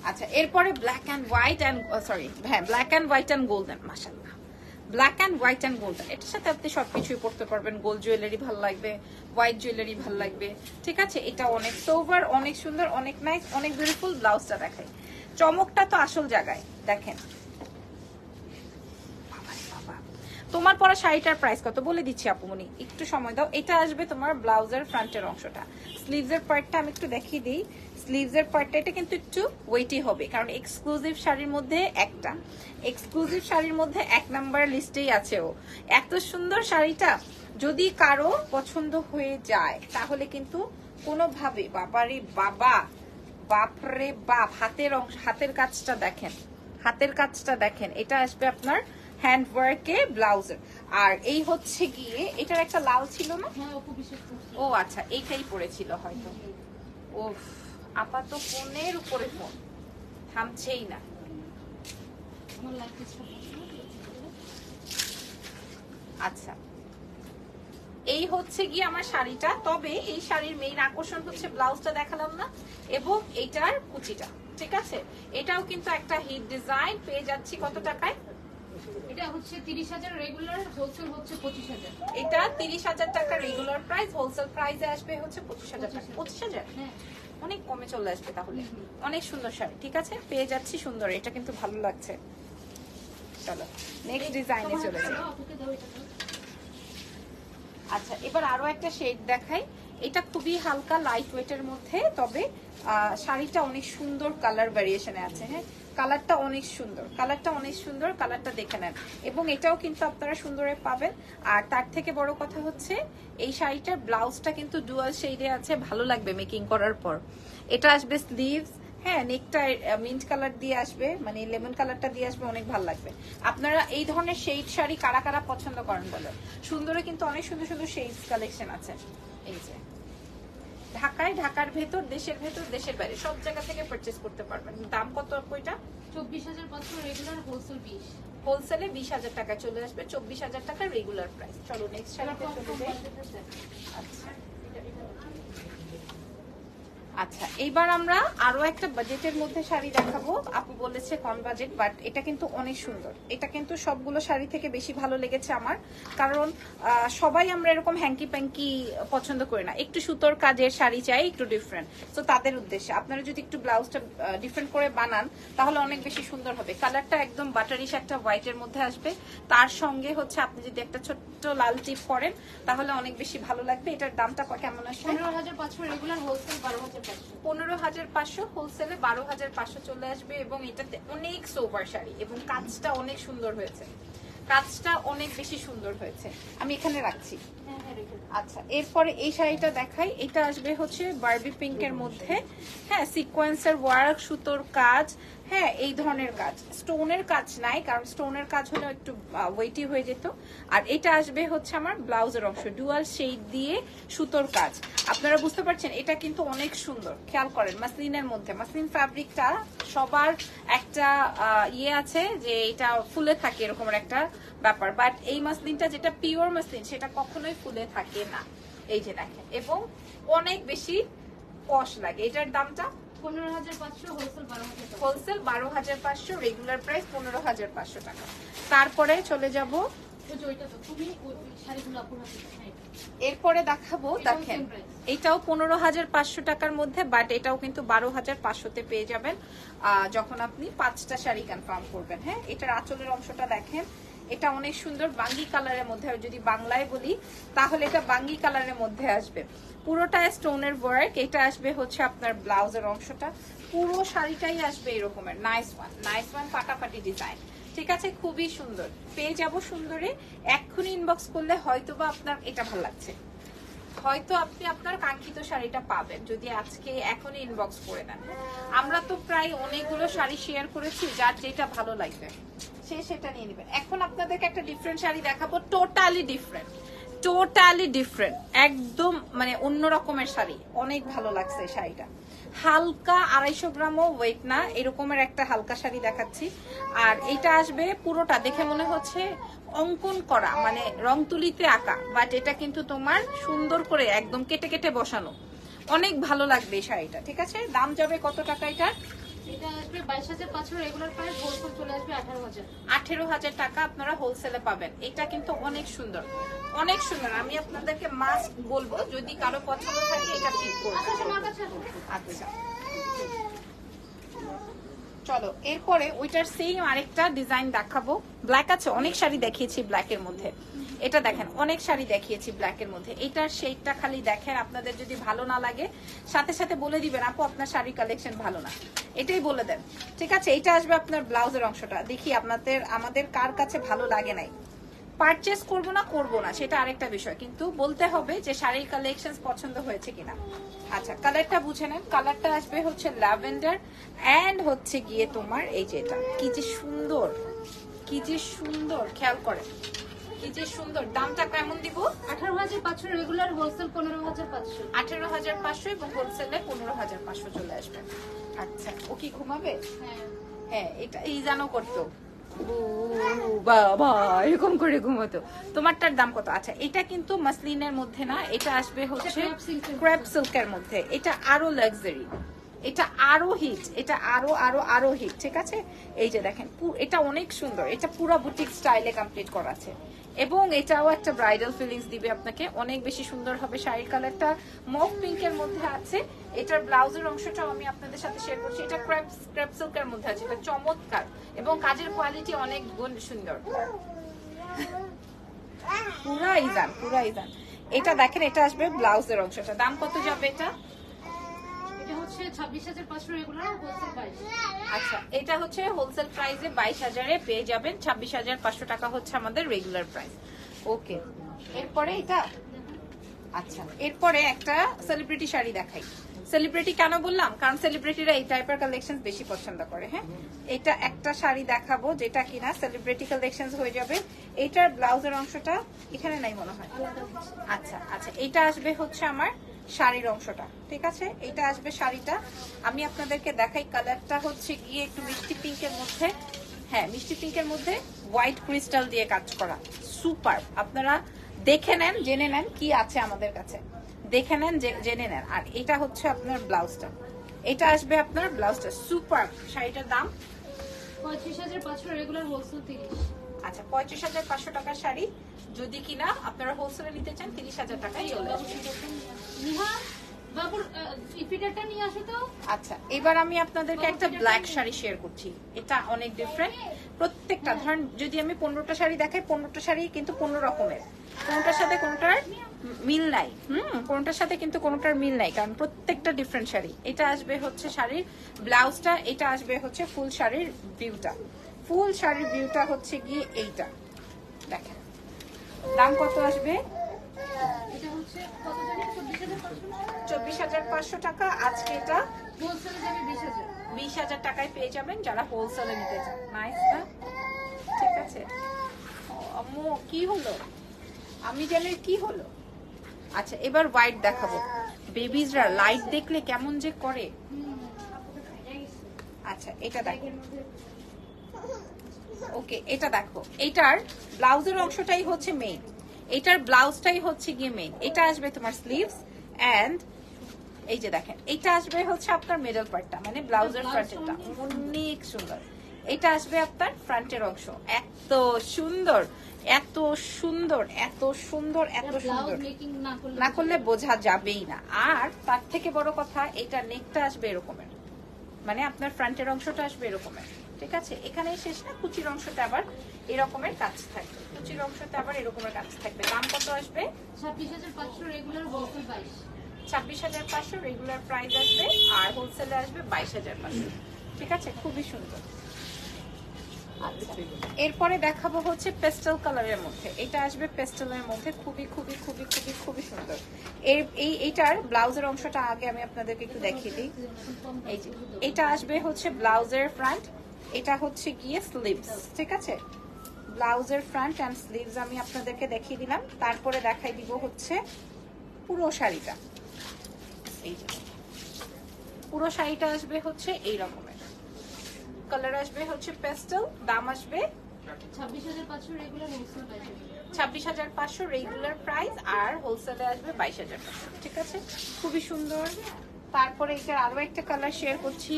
Speaker 1: আচ্ছা, এরপরে black and white and sorry, হ্যাঁ, black and white and golden. মাশাআল্লাহ, black and white and golden, এটার সাথে আপনি সবকিছুই পড়তে পারবেন। গোল্ড জুয়েলারি ভালো লাগবে, হোয়াইট জুয়েলারি ভালো লাগবে, ঠিক আছে। এটা অনেক সোভার, অনেক সুন্দর, অনেক নাইস, অনেক বিউটিফুল। ব্লাউজটা দেখাই, চমকটা তো আসল জায়গায়। দেখেন, তোমার পরা শাড়িটার প্রাইস কত বলে দিচ্ছি আপুমনি, একটু সময় দাও। এটা আসবে তোমার ব্লাউজের ফ্রন্টের অংশটা, স্লিভসের পার্টটা আমি একটু দেখিয়ে দিই। স্লিভসের পার্টটা এটা কিন্তু একটু ওয়েটি হবে, কারণ এক্সক্লুসিভ শাড়ির মধ্যে একটা, এক্সক্লুসিভ শাড়ির মধ্যে 1 নাম্বার লিস্টেই আছে ও। এত সুন্দর শাড়িটা যদি কারো পছন্দ হয়ে যায় তাহলে কিন্তু কোনোভাবে, বাবারে বাবা, বাপরে বাপ, হাতের অংশ, হাতের কাজটা দেখেন, হাতের কাজটা দেখেন। এটা আসবে আপনার হ্যান্ড ওয়ার্কে ব্লাউজের। আর এই হচ্ছে গিয়ে, এটার একটা লাল ছিল না? ও আচ্ছা, এইটাই পড়েছিল হয়তো। ও আপাতত ফোনের উপরে ফোন থামছেই না। আচ্ছা, এই হচ্ছে গিয়ে আমার শাড়িটা। তবে এই শাড়ির মেইন আকর্ষণ হচ্ছে ব্লাউজটা দেখালাম না, এবং এইটার কুচিটা, ঠিক আছে। এটাও কিন্তু একটা হিট ডিজাইন। পেয়ে যাচ্ছি কত টাকায়?
Speaker 2: এটা হচ্ছে 30,000 রেগুলার, হোলসেল হচ্ছে 25,000।
Speaker 1: এটা 30,000 টাকা রেগুলার প্রাইস, হোলসেল প্রাইসে আসবে হচ্ছে 25,000 টাকা। 25,000
Speaker 2: হ্যাঁ,
Speaker 1: অনেক কমে চলে আসবে তাহলে। অনেক সুন্দর শাড়ি, ঠিক আছে, পেয়ে যাচ্ছি সুন্দর। এটা কিন্তু ভালো লাগছে। চলো নেক্সট ডিজাইনে চলে যাই। আচ্ছা, এবার আরো একটা শেড দেখাই। এটা খুবই হালকা লাইট ওয়েটের মধ্যে, তবে শাড়িটা অনেক সুন্দর কালার ভ্যারিয়েশনে আছে। হ্যাঁ, কালারটা অনেক সুন্দর, কালারটা অনেক সুন্দর, কালারটা দেখে নেন। এবং এটাও কিন্তু আপনারা সুন্দরে পাবেন। আর তার থেকে বড় কথা হচ্ছে এই শাড়িটার ব্লাউজটা কিন্তু ডুয়াল শেডে আছে, ভালো লাগবে মেকিং করার পর। এটা আসবে স্লিভস, হ্যাঁ, নেকটা মিন্ট কালার দিয়ে আসবে, মানে লেমন কালারটা দিয়ে আসবে, অনেক ভালো লাগবে। আপনারা এই ধরনের শেড শাড়ি কারা কারা পছন্দ করেন বলে? সুন্দরে কিন্তু অনেক সুন্দর সুন্দর শেডস কালেকশন আছে। এই যে ঢাকায়, ঢাকার ভেতর, দেশের ভেতর, দেশের বাইরে সব জায়গা থেকে পারচেজ করতে পারবেন। দাম কত এটা?
Speaker 2: 24,500 রেগুলার, হোলসেল 20।
Speaker 1: হোলসেলে 20,000 টাকা চলে আসবে, 24,000 টাকা রেগুলার প্রাইস। চলো নেক্সট শাড়িতে চলে যাই। আচ্ছা, আচ্ছা, এইবার আমরা আরো একটা বাজেটের মধ্যে শাড়ি দেখাবো। আপু বলেছে কম বাজেট, বাট এটা কিন্তু অনেক সুন্দর। এটা কিন্তু সবগুলো শাড়ি থেকে বেশি ভালো লেগেছে আমার, কারণ সবাই আমরা এরকম হ্যাঙ্কি প্যাঙ্কি পছন্দ করি না, একটু সুতোর কাজের শাড়ি চাই, একটু ডিফারেন্ট। তো তাদের উদ্দেশ্যে আপনারা যদি একটু ব্লাউজটা ডিফারেন্ট করে বানান তাহলে অনেক বেশি সুন্দর হবে। কালারটা একদম বাটারিশ একটা হোয়াইটের মধ্যে আসবে, তার সঙ্গে হচ্ছে আপনি যদি একটা ছোট্ট লাল টিপ করেন তাহলে অনেক বেশি ভালো লাগবে। এটার দামটা কেমন আসবে?
Speaker 2: 15,500 রেগুলার, হোলসেল 12,500।
Speaker 1: 15,500, হোলসেলে 12,500 চলে আসবে। এবং এটাতে অনেক সোবার শাড়ি, এবং কাজটা অনেক সুন্দর হয়েছে, কাজটা অনেক বেশি সুন্দর হয়েছে। আমি এখানে রাখছি। আচ্ছা, এরপরে এই শাড়িটা দেখাই। এটা আসবে হচ্ছে বারবি পিঙ্কের মধ্যে, হ্যাঁ, সিকোয়েন্সের ওয়ার্ক, সুতোর কাজ, হ্যাঁ, এই ধরনের কাজ। স্টোনের কাজ নাই, কারণ স্টোনের কাজ হলে একটু ওয়েটি হয়ে যেত। আর এটা আসবে হচ্ছে আমার ব্লাউজের অংশ, ডুয়াল শেড দিয়ে সুতোর কাজ। আপনারা বুঝতে পারছেন এটা কিন্তু অনেক সুন্দর। খেয়াল করেন মাসলিনের মধ্যে, মাসলিন ফ্যাব্রিকটা সবার একটা ইয়ে আছে যে এটা ফুলে থাকে এরকম একটা ব্যাপার, বাট এই মাসলিনটা যেটা পিওর মাসলিন সেটা কখনোই ফুলে থাকে না। এই যে দেখেন, এবং অনেক বেশি পশ লাগে। এটার দামটা
Speaker 2: 15,500, হোলসেল 12,000 টাকা।
Speaker 1: হোলসেল 12,500, রেগুলার প্রাইস 15,500 টাকা। তারপরে চলে যাব
Speaker 2: ওই যে ওইটা তো তুমি ওই শাড়িগুলো আপুর হাতে দেখাও।
Speaker 1: এরপরে দেখাবো, দেখেন এটাও 15,500 টাকার মধ্যে, বাট এটাও কিন্তু 12,500-তে পেয়ে যাবেন যখন আপনি 5টা শাড়ি কনফার্ম করবেন। হ্যাঁ, এটার আঁচলের অংশটা দেখেন, এটা অনেক সুন্দর বাঙ্গি কালারের মধ্যে, আর যদি বাংলায় বলি তাহলে এটা বাঙ্গি কালারের মধ্যে আসবে। পুরোটা স্টোনের ওয়ার্ক, এটা আসবে হচ্ছে আপনার ব্লাউজের অংশটা, পুরো শাড়িটাই আসবে এরকমের। নাইস ওয়ান, ফাটাফাটি ডিজাইন। ঠিক আছে, খুবই সুন্দর পেয়ে যাব সুন্দরে। এক্ষুনি ইনবক্স করলে হয়তোবা আপনার এটা ভালো লাগছে, হয়তো আপনি আপনার কাঙ্ক্ষিত শাড়িটা পাবেন যদি আজকে এখনই ইনবক্স করে নেন। আমরা তো প্রায় অনেকগুলো শাড়ি শেয়ার করেছি, যার যেটা ভালো লাগবে সে সেটা নিয়ে নেবেন। এখন আপনাদেরকে একটা ডিফারেন্ট শাড়ি দেখাবো, টোটালি ডিফারেন্ট, একদম মানে অন্য রকমের শাড়ি। অনেক ভালো লাগছে এই শাড়িটা, হালকা 250 গ্রামও ওয়েট না, এরকমের একটা হালকা শাড়ি দেখাচ্ছি। আর এটা আসবে পুরোটা দেখে মনে হচ্ছে অঙ্কন করা, মানে রং তুলিতে আঁকা, বাট এটা কিন্তু তোমার সুন্দর করে একদম কেটে কেটে বসানো। অনেক ভালো লাগবে এই শাড়িটা। ঠিক আছে, দাম যাবে কত টাকা এটা?
Speaker 2: এটা আসবে 22,500, রেগুলার প্রাইস হোলসেল চলে আসবে 18,000।
Speaker 1: 18,000 টাকা আপনারা হোলসেলে পাবেন। এটা কিন্তু অনেক সুন্দর। আমি আপনাদেরকে মাস্ট বলবো, যদি কারো পছন্দ থাকে এটা পিক করবেন। আচ্ছা, চলো এরপরে ওইটার সেম আরেকটা ডিজাইন দেখাবো। ব্ল্যাক আছে, অনেক শাড়ি দেখিয়েছি ব্ল্যাকের মধ্যে। এটা দেখেন, অনেক শাড়ি দেখিয়েছি ব্ল্যাকের মধ্যে। এটার শেডটা খালি দেখেন, আপনাদের যদি ভালো না লাগে সাথে সাথে বলে দিবেন আপু আপনার শাড়ি কালেকশন ভালো না, এটাই বলে দেন। ঠিক আছে, এটা আসবে আপনার ব্লাউজের অংশটা। দেখি আমাদের কার কাছে ভালো লাগে নাই, পারচেস করবো না সেটা আরেকটা বিষয়, কিন্তু বলতে হবে যে শাড়ির কালেকশন পছন্দ হয়েছে কিনা। আচ্ছা, কালারটা বুঝে নেন। কালারটা আসবে হচ্ছে ল্যাভেন্ডার এন্ড হচ্ছে গিয়ে তোমার এই যে এটা কি যে সুন্দর, খেয়াল করে কি যে সুন্দর। দামটা কেমন দিব?
Speaker 2: 18,500, রেগুলার হোলসেল 15,500।
Speaker 1: 18,500 এবং হোলসেলে 15,500 চলে আসবে। আচ্ছা, ও কি ঘুমাবে? হ্যাঁ, এটা এই জানো করতো বাবা, এরকম করে ঘুমাতো। তোমারটার দাম কত? আচ্ছা, এটা কিন্তু মাসলিনের মধ্যে না, এটা আসবে হচ্ছে ক্রেপ সিল্কের মধ্যে। এটা আরো লাক্সারি, এটা আরো হিট, এটা আরো হিট। ঠিক আছে, এই যে দেখেন, এটা অনেক সুন্দর, এটা পুরো বুটিক স্টাইলে কমপ্লিট করা আছে এবং এটাও একটা ব্রাইডাল ফিলিংস দিবে আপনাকে, অনেক বেশি সুন্দর হবে। শাড়ির কালারটা মফ পিঙ্কের মধ্যে আছে। এটার ব্লাউজের অংশটাও আমি আপনাদের সাথে শেয়ার করছি। এটা ক্রেপ সিল্কের মধ্যে আছে, এটা চমৎকার এবং কাজের কোয়ালিটি অনেক সুন্দর। পুরা ইজান। এটা দেখেন, এটা আসবে ব্লাউজের অংশটা। দাম কত যাবে এটা?
Speaker 2: এটা হচ্ছে 26,500, রেগুলার হোলসেল 22।
Speaker 1: আচ্ছা, এটা হচ্ছে হোলসেল প্রাইসে 22,000-এ পেয়ে যাবেন। 26,500 টাকা হচ্ছে আমাদের রেগুলার প্রাইস। ওকে, এরপরে এটা। আচ্ছা, এরপরে একটা সেলিব্রিটি শাড়ি দেখাই। সেলিব্রিটি কেন বললাম? কারণ সেলিব্রিটিরা এই টাইপের কালেকশন বেশি পছন্দ করে। হ্যাঁ, এটা একটা শাড়ি দেখাবো যেটা কিনা সেলিব্রিটি কালেকশন হয়ে যাবে। এটার ব্লাউজের অংশটা এখানে নাই মনে হয়। আচ্ছা, এটা আসবে হচ্ছে আমার শাড়ির অংশটা। ঠিক আছে, এটা আসবে শাড়িটা। আমি আপনাদেরকে দেখাই, কালারটা হচ্ছে গিয়ে একটু মিষ্টি পিঙ্কের মধ্যে। হ্যাঁ, মিষ্টি পিঙ্কের মধ্যে হোয়াইট ক্রিস্টাল দিয়ে কাজ করা, সুপার। আপনারা দেখে নেন, জেনে নেন কি আছে আমাদের কাছে, দেখে নেন, জেনে নেন। আর এটা হচ্ছে আপনার ব্লাউজটা, এটা আসবে আপনার ব্লাউজটা, সুপার। শাড়িটার দাম
Speaker 2: 35,500, রেগুলার হোলসেল 30।
Speaker 1: আচ্ছা, 35,500 টাকার শাড়ি যদি কিনা আপনারা হোলসেলে নিতে চান 30,000 টাকায় চলে আসবে। আচ্ছা, এবার আমি আপনাদেরকে একটা ব্ল্যাক শাড়ি শেয়ার করছি। এটা অনেক ডিফারেন্ট। প্রত্যেকটা ধরেন যদি আমি 15টা শাড়ি দেখাই, 15টা শাড়ি কিন্তু 15 রকমের, কোনটার সাথে কোনটার মিল নাই। কোনটার সাথে কিন্তু কোনটার মিল নাই, কারণ প্রত্যেকটা ডিফারেন্ট শাড়ি। এটা আসবে হচ্ছে শাড়ির ব্লাউজটা, এটা আসবে হচ্ছে ফুল শাড়ির ভিউটা। ফুল শাড়ির ভিউটা হচ্ছে গিয়ে এইটা দেখেন। দাম কত আসবে?
Speaker 2: এটা হচ্ছে কত জানেন?
Speaker 1: 24,500 টাকা। আজকে এটা
Speaker 2: হোলসেলে যাবে 20,000।
Speaker 1: 20,000 টাকায় পেয়ে যাবেন যারা হোলসেলে নিতে চান। নাইস না? ঠিক আছে। আম্মু কি হলো? আমি জানি কি হলো। আচ্ছা, এবার হোয়াইট দেখাবো। বেবিজরা লাইট দেখলে কেমন যে করে। আচ্ছা, এটা দেখো। ওকে, এটা দেখো। এটার ব্লাউজের অংশটাই হচ্ছে মেইন, এটার ব্লাউজটাই হচ্ছে গিয়ে মেইন। এটা আসবে তোমার স্লিভস এন্ড এই যে দেখেন, এটা আসবে হচ্ছে আপনার মিডল পার্টটা, মানে ব্লাউজের ফ্রন্টেরটা অনেক সুন্দর। এটা আসবে আপনার ফ্রন্টের অংশ, এত সুন্দর এত সুন্দর এত সুন্দর এত সুন্দর, না করলে বোঝা যাবেই না। আর তার থেকে বড় কথা, এটা নেকটা আসবে এরকমের, মানে আপনার ফ্রন্টের অংশটা আসবে এরকমের, ঠিক আছে? এখানেই শেষ না, কুচির অংশটা আবার এরকমের কাজ থাকবে, কুচির অংশটা আবার এরকমের কাজ থাকবে। দাম কত আসবে?
Speaker 2: 26,500 রেগুলার, হোলসেল 22।
Speaker 1: 26,500 রেগুলার প্রাইস আসবে, আর হোলসেলে আসবে 22,500, ঠিক আছে? খুবই সুন্দর। এরপরে দেখাবো হচ্ছে পেস্টেল কালারের মধ্যে, এটা আসবে পেস্টেলের মধ্যে, খুবই খুবই খুবই খুবই খুবই সুন্দর। এইটার ব্লাউজের অংশটা আগে আমি আপনাদেরকে একটু দেখিয়ে দিই। এই যে এটা আসবে হচ্ছে ব্লাউজের ফ্রন্ট, এটা হচ্ছে গিয়ে স্লিভস, ঠিক আছে? ব্লাউজের ফ্রন্ট অ্যান্ড স্লিভস আমি আপনাদেরকে দেখিয়ে দিলাম। তারপরে দেখাই দিব হচ্ছে পুরো শাড়িটা। এই যে পুরো শাড়িটা আসবে হচ্ছে এই রকমের, কালার আসবে হচ্ছে পেস্টেল, দাম আসবে
Speaker 2: 26,500 রেগুলার, হোলসেল 22।
Speaker 1: 26,500 রেগুলার প্রাইস, আর হোলসেলে আসবে 22,500, ঠিক আছে? খুবই সুন্দর। তারপরে এটার আরো একটা কালার শেয়ার করছি,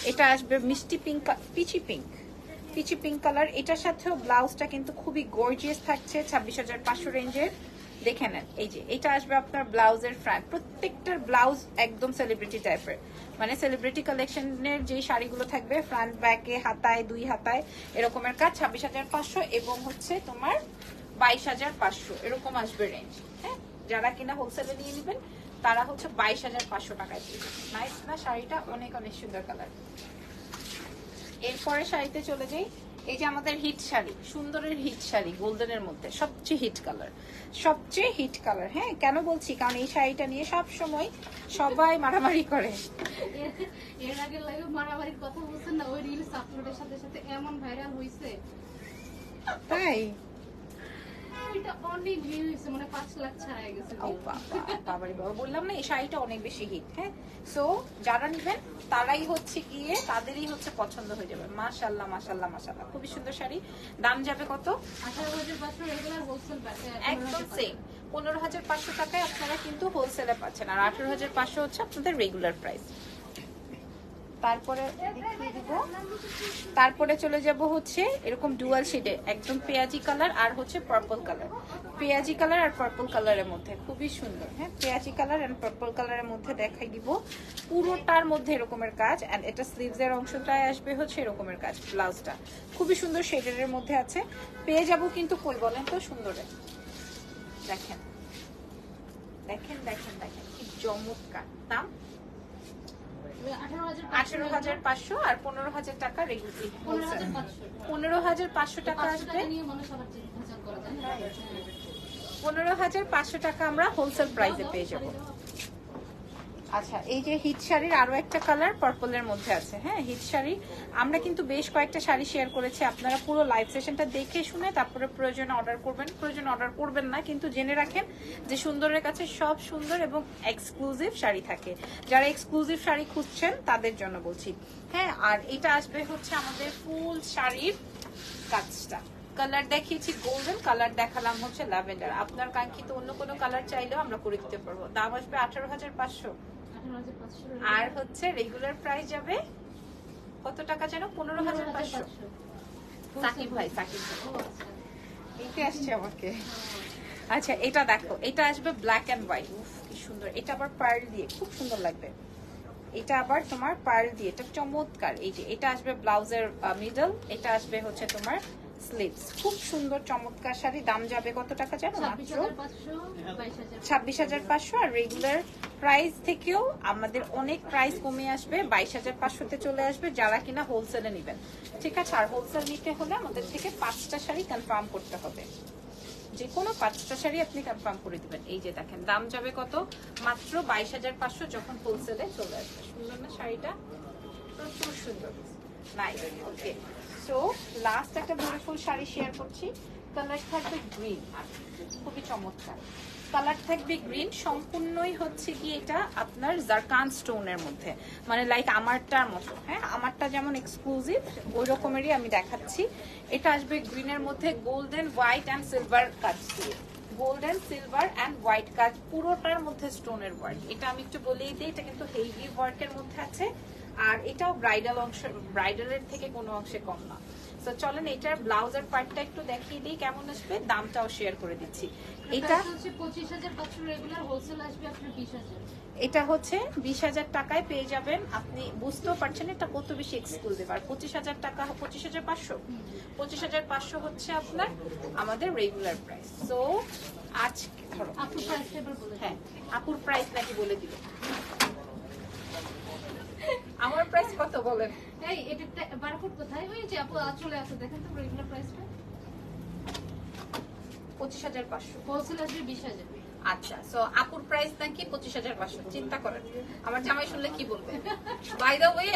Speaker 1: এটা আসবে মিষ্টি pink, peachy pink, peachy pink colour. এটার সাথেও ব্লাউজটা কিন্তু খুবই গর্জিয়াস থাকছে, 26,500 রেঞ্জের। দেখে নেন, এই যে এটা আসবে আপনার ব্লাউজের ফ্রন্ট, প্রত্যেকটার ব্লাউজ একদম সেলিব্রিটি টাইপের, মানে সেলিব্রিটি কালেকশনের যে শাড়িগুলো থাকবে, ফ্রন্ট ব্যাকে হাতায় দুই হাতায় এরকমের কাজ, 26,500 এবং হচ্ছে তোমার 22,500 এরকম আসবে রেঞ্জ। হ্যাঁ, যারা কিনা হোলসেলে নিয়ে নেবেন তারা হচ্ছে 22,500 টাকায় পেয়ে যাবেন। নাইস না শাড়িটা? অনেক অনেক সুন্দর কালার। এরপরে শাড়িতে চলে যাই, এই যে আমাদের হিট শাড়ি, সুন্দরের হিট শাড়ি, গোল্ডেনের মধ্যে সবচেয়ে হিট কালার, সবচেয়ে হিট কালার। হ্যাঁ, কেন বলছি? কারণ এই শাড়িটা নিয়ে সব সময় সবাই মারামারি করে।
Speaker 2: এর আগে লাইভে মারামারির কথা বলছেন না, ওই রিলস আপলোডের সাথে সাথে এমন ভাইরাল হইছে,
Speaker 1: তাই
Speaker 2: এটা অনেক ভিউ হইছে, মানে 5 লাখ ছাড়াই গেছে।
Speaker 1: ও বাবা, বাবারে বাবা, বললাম না এই শাড়িটা অনেক বেশি হিট। হ্যাঁ, সো যারা নেবেন তারাই হচ্ছে গিয়ে, তাদেরই হচ্ছে পছন্দ হয়ে যাবে। মাশাআল্লাহ মাশাআল্লাহ মাশাআল্লাহ, খুবই সুন্দর শাড়ি। দাম যাবে কত?
Speaker 2: 18,500 রেগুলার, হোলসেল
Speaker 1: একদম সেম, 15,500 টাকায় আপনারা কিন্তু হোলসেলে পাচ্ছেন, আর 18,500 হচ্ছে আপনাদের রেগুলার প্রাইস। তারপরে দেখিয়ে দিব, তারপরে চলে যাব হচ্ছে এরকম ডুয়াল শেডে, একদম পেঁয়াজি কালার আর হচ্ছে পার্পল কালার, পেঁয়াজি কালার আর পার্পল কালারের মধ্যে খুবই সুন্দর। হ্যাঁ, পেঁয়াজি কালার এন্ড পার্পল কালারের মধ্যে দেখাই দিব, পুরোটার মধ্যে এরকমের কাজ, এন্ড এটা স্লিভস এর অংশটায় আসবে হচ্ছে এরকমের কাজ। ব্লাউজটা খুবই সুন্দর শেডের মধ্যে আছে, পেয়ে যাব কিন্তু কই বলেন তো সুন্দরে। দেখেন দেখেন দেখেন দেখেন কি চমৎকার। দাম 18,500 আর 15,000 টাকা রেগুলার, 15,500 টাকা আসবে। 15,500 টাকা আমরা হোলসেল প্রাইসে পেয়ে যাব। আচ্ছা, এই যে হিট শাড়ির আরো একটা কালার পার্পলের মধ্যে আছে। হ্যাঁ, হিট শাড়ি আমরা কিন্তু বেশ কয়েকটা শাড়ি শেয়ার করেছি, আপনারা পুরো লাইভ সেশনটা দেখে শুনে তারপরে প্রয়োজনে অর্ডার করবেন, প্রয়োজনে অর্ডার করবেন না, কিন্তু জেনে রাখেন যে সুন্দরের কাছে সব সুন্দর এবং এক্সক্লুসিভ শাড়ি থাকে। যারা এক্সক্লুসিভ শাড়ি খুঁজছেন তাদের জন্য বলছি। হ্যাঁ, আর এটা আসবে হচ্ছে আমাদের ফুল শাড়ির কাজটা। কালার দেখিয়েছি গোল্ডেন, কালার দেখালাম হচ্ছে ল্যাভেন্ডার। আপনার কাঙ্ক্ষিত অন্য কোনো কালার চাইলেও আমরা করে দিতে পারবো। দাম আসবে 18,500, আর হচ্ছে রেগুলার প্রাইস যাবে কত টাকা যেন? 15,500। সাকিব ভাই, সাকিব ভাই এইটা আসছে আমাকে। আচ্ছা, এটা দেখো, এটা আসবে ব্ল্যাক এন্ড হোয়াইট, কি সুন্দর। এটা আবার পার্ল দিয়ে খুব সুন্দর লাগবে, এটা আবার তোমার পার্ল দিয়ে, এটা চমৎকার। এই যে এটা আসবে ব্লাউজের মিডল, এটা আসবে হচ্ছে তোমার স্লিভস, খুব সুন্দর চমৎকার শাড়ি। দাম যাবে কত টাকা জানো? মাত্র 26,500, আর রেগুলার প্রাইস থেকেও আমাদের অনেক প্রাইস কমে আসবে, 22,500 তে চলে আসবে যারা কিনা হোলসেলে নেবেন, ঠিক আছে? আর হোলসেল নিতে হলে আমাদের থেকে 5টা শাড়ি কনফার্ম করতে হবে, যে কোনো 5টা শাড়ি আপনি কনফার্ম করে দিবেন। এই যে দেখেন, দাম যাবে কত? মাত্র 22,500 যখন হোলসেলে চলে আসবে। সুন্দর না শাড়িটা? প্রচুর সুন্দর, নাইস। ওকে, সো লাস্ট একটা বিউটিফুল শাড়ি শেয়ার করছি, কালার থাকবে গ্রিন, খুবই চমৎকার কালার থাকবে গ্রিন, সম্পূর্ণই হচ্ছে কি এটা আপনার জারকান স্টোনের মধ্যে, মানে লাইক আমারটার মতো। হ্যাঁ, আমারটা যেমন এক্সক্লুসিভ ওই রকমেরই আমি দেখাচ্ছি। এটা আসবে গ্রিনের মধ্যে গোল্ডেন হোয়াইট অ্যান্ড সিলভার কাজ দিয়ে, গোল্ডেন সিলভার অ্যান্ড হোয়াইট কাজ, পুরোটার মধ্যে স্টোনের ওয়ার্ক। এটা আমি একটু বলেই দিই, এটা কিন্তু হেভি ওয়ার্কের মধ্যে আছে, আর এটাও ব্রাইডাল অংশ, ব্রাইডালের থেকে কোনো অংশে কম না। তো চলেন এটার ব্লাউজের পার্টটা একটু দেখিয়ে দিই কেমন আসবে, দামটাও শেয়ার করে দিচ্ছি। এটা
Speaker 2: হচ্ছে 25,500 রেগুলার, হোলসেল আসবে আপনার 20,000।
Speaker 1: এটা হচ্ছে 20,000 টাকায় পেয়ে যাবেন। আপনি বুঝতেও পারছেন এটা কত বেশি এক্সক্লুসিভ। আর 25,000 টাকা, 25,500, 25,500 হচ্ছে আপনার আমাদের রেগুলার প্রাইস। সো আজকে ধরো
Speaker 2: আপুর প্রাইসটা এবার বলে
Speaker 1: হ্যাঁ, আপুর প্রাইস নাকি বলে দিল। আমার প্রাইস কত বলেন?
Speaker 2: এই এটা বারকোড কোথায়? ওই যে আপু চলে আসো, দেখেন তো রেগুলার প্রাইসটা।
Speaker 1: 25,500,
Speaker 2: হোলসেল আসবে 20,000।
Speaker 1: আচ্ছা। সো আপুর প্রাইস নাকি 25,500। চিন্তা করেন আমার জামাই শুনলে কি বলবে। বাই দ্য ওয়ে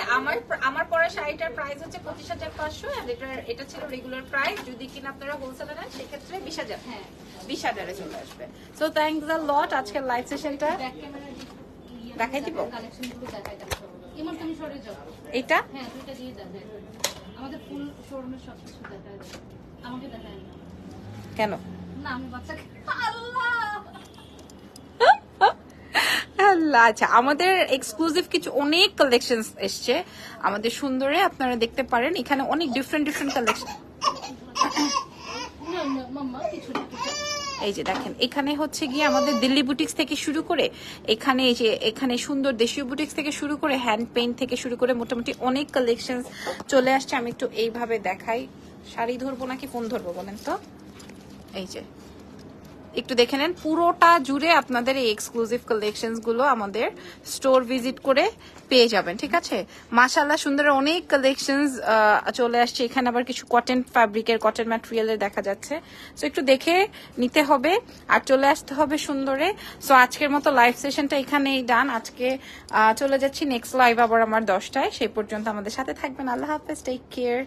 Speaker 1: আমার পরা শাড়িটার প্রাইস হচ্ছে 25,500, আর এটা ছিল রেগুলার প্রাইস। যদি কিনা আপনারা হোলসেলে নেন সেক্ষেত্রে 20,000,
Speaker 2: হ্যাঁ
Speaker 1: 20,000 চলে আসবে। সো থ্যাঙ্কস আ লট। আজকের লাইভ সেশনটা
Speaker 2: ব্যাক ক্যামেরা
Speaker 1: দেখাই দিব।
Speaker 2: কালেকশনগুলো দেখাই দাও। ইমন তুমি সরে যাও।
Speaker 1: এটা
Speaker 2: হ্যাঁ দুইটা দিয়ে দাও। আমাদের ফুল শোরুমের সব কিছু দেখায় দাও। আমাকে দেখায় না।
Speaker 1: কেন?
Speaker 2: না আমি বাচ্চাকে আল্লাহ।
Speaker 1: আল্লাহ, আচ্ছা আমাদের এক্সক্লুসিভ কিছু অনেক কালেকশনস এসছে আমাদের সুন্দরে, আপনারা দেখতে পারেন এখানে অনেক ডিফারেন্ট কালেকশন।
Speaker 2: না না মাম্মা কিছু না।
Speaker 1: এই যে দেখেন এখানে হচ্ছে গিয়ে আমাদের দিল্লি বুটিক্স থেকে শুরু করে এখানে এই যে এখানে সুন্দর দেশীয় বুটিক্স থেকে শুরু করে হ্যান্ড পেইন্ট থেকে শুরু করে মোটামুটি অনেক কালেকশন চলে আসছে। আমি একটু এইভাবে দেখাই। শাড়ি ধরবো নাকি ফোন ধরবো বলেন তো? এই যে একটু দেখে নেন, পুরোটা জুড়ে আপনাদের এই এক্সক্লুসিভ কালেকশনস গুলো আমাদের স্টোর ভিজিট করে পেয়ে যাবেন। ঠিক আছে, মাশাআল্লাহ সুন্দর অনেক কালেকশনস চলে আসছে। এখানে আবার কিছু কটন ফ্যাব্রিকের, কটন ম্যাটেরিয়ালের দেখা যাচ্ছে। সো একটু দেখে নিতে হবে আর চলে আসতে হবে সুন্দরে। সো আজকের মতো লাইভ সেশনটা এখানেই ডান। আজকে চলে যাচ্ছি নেক্সট লাইভ আবার আমার 10টায়। সেই পর্যন্ত আমাদের সাথে থাকবেন। আল্লাহ হাফেজ, টেক কেয়ার।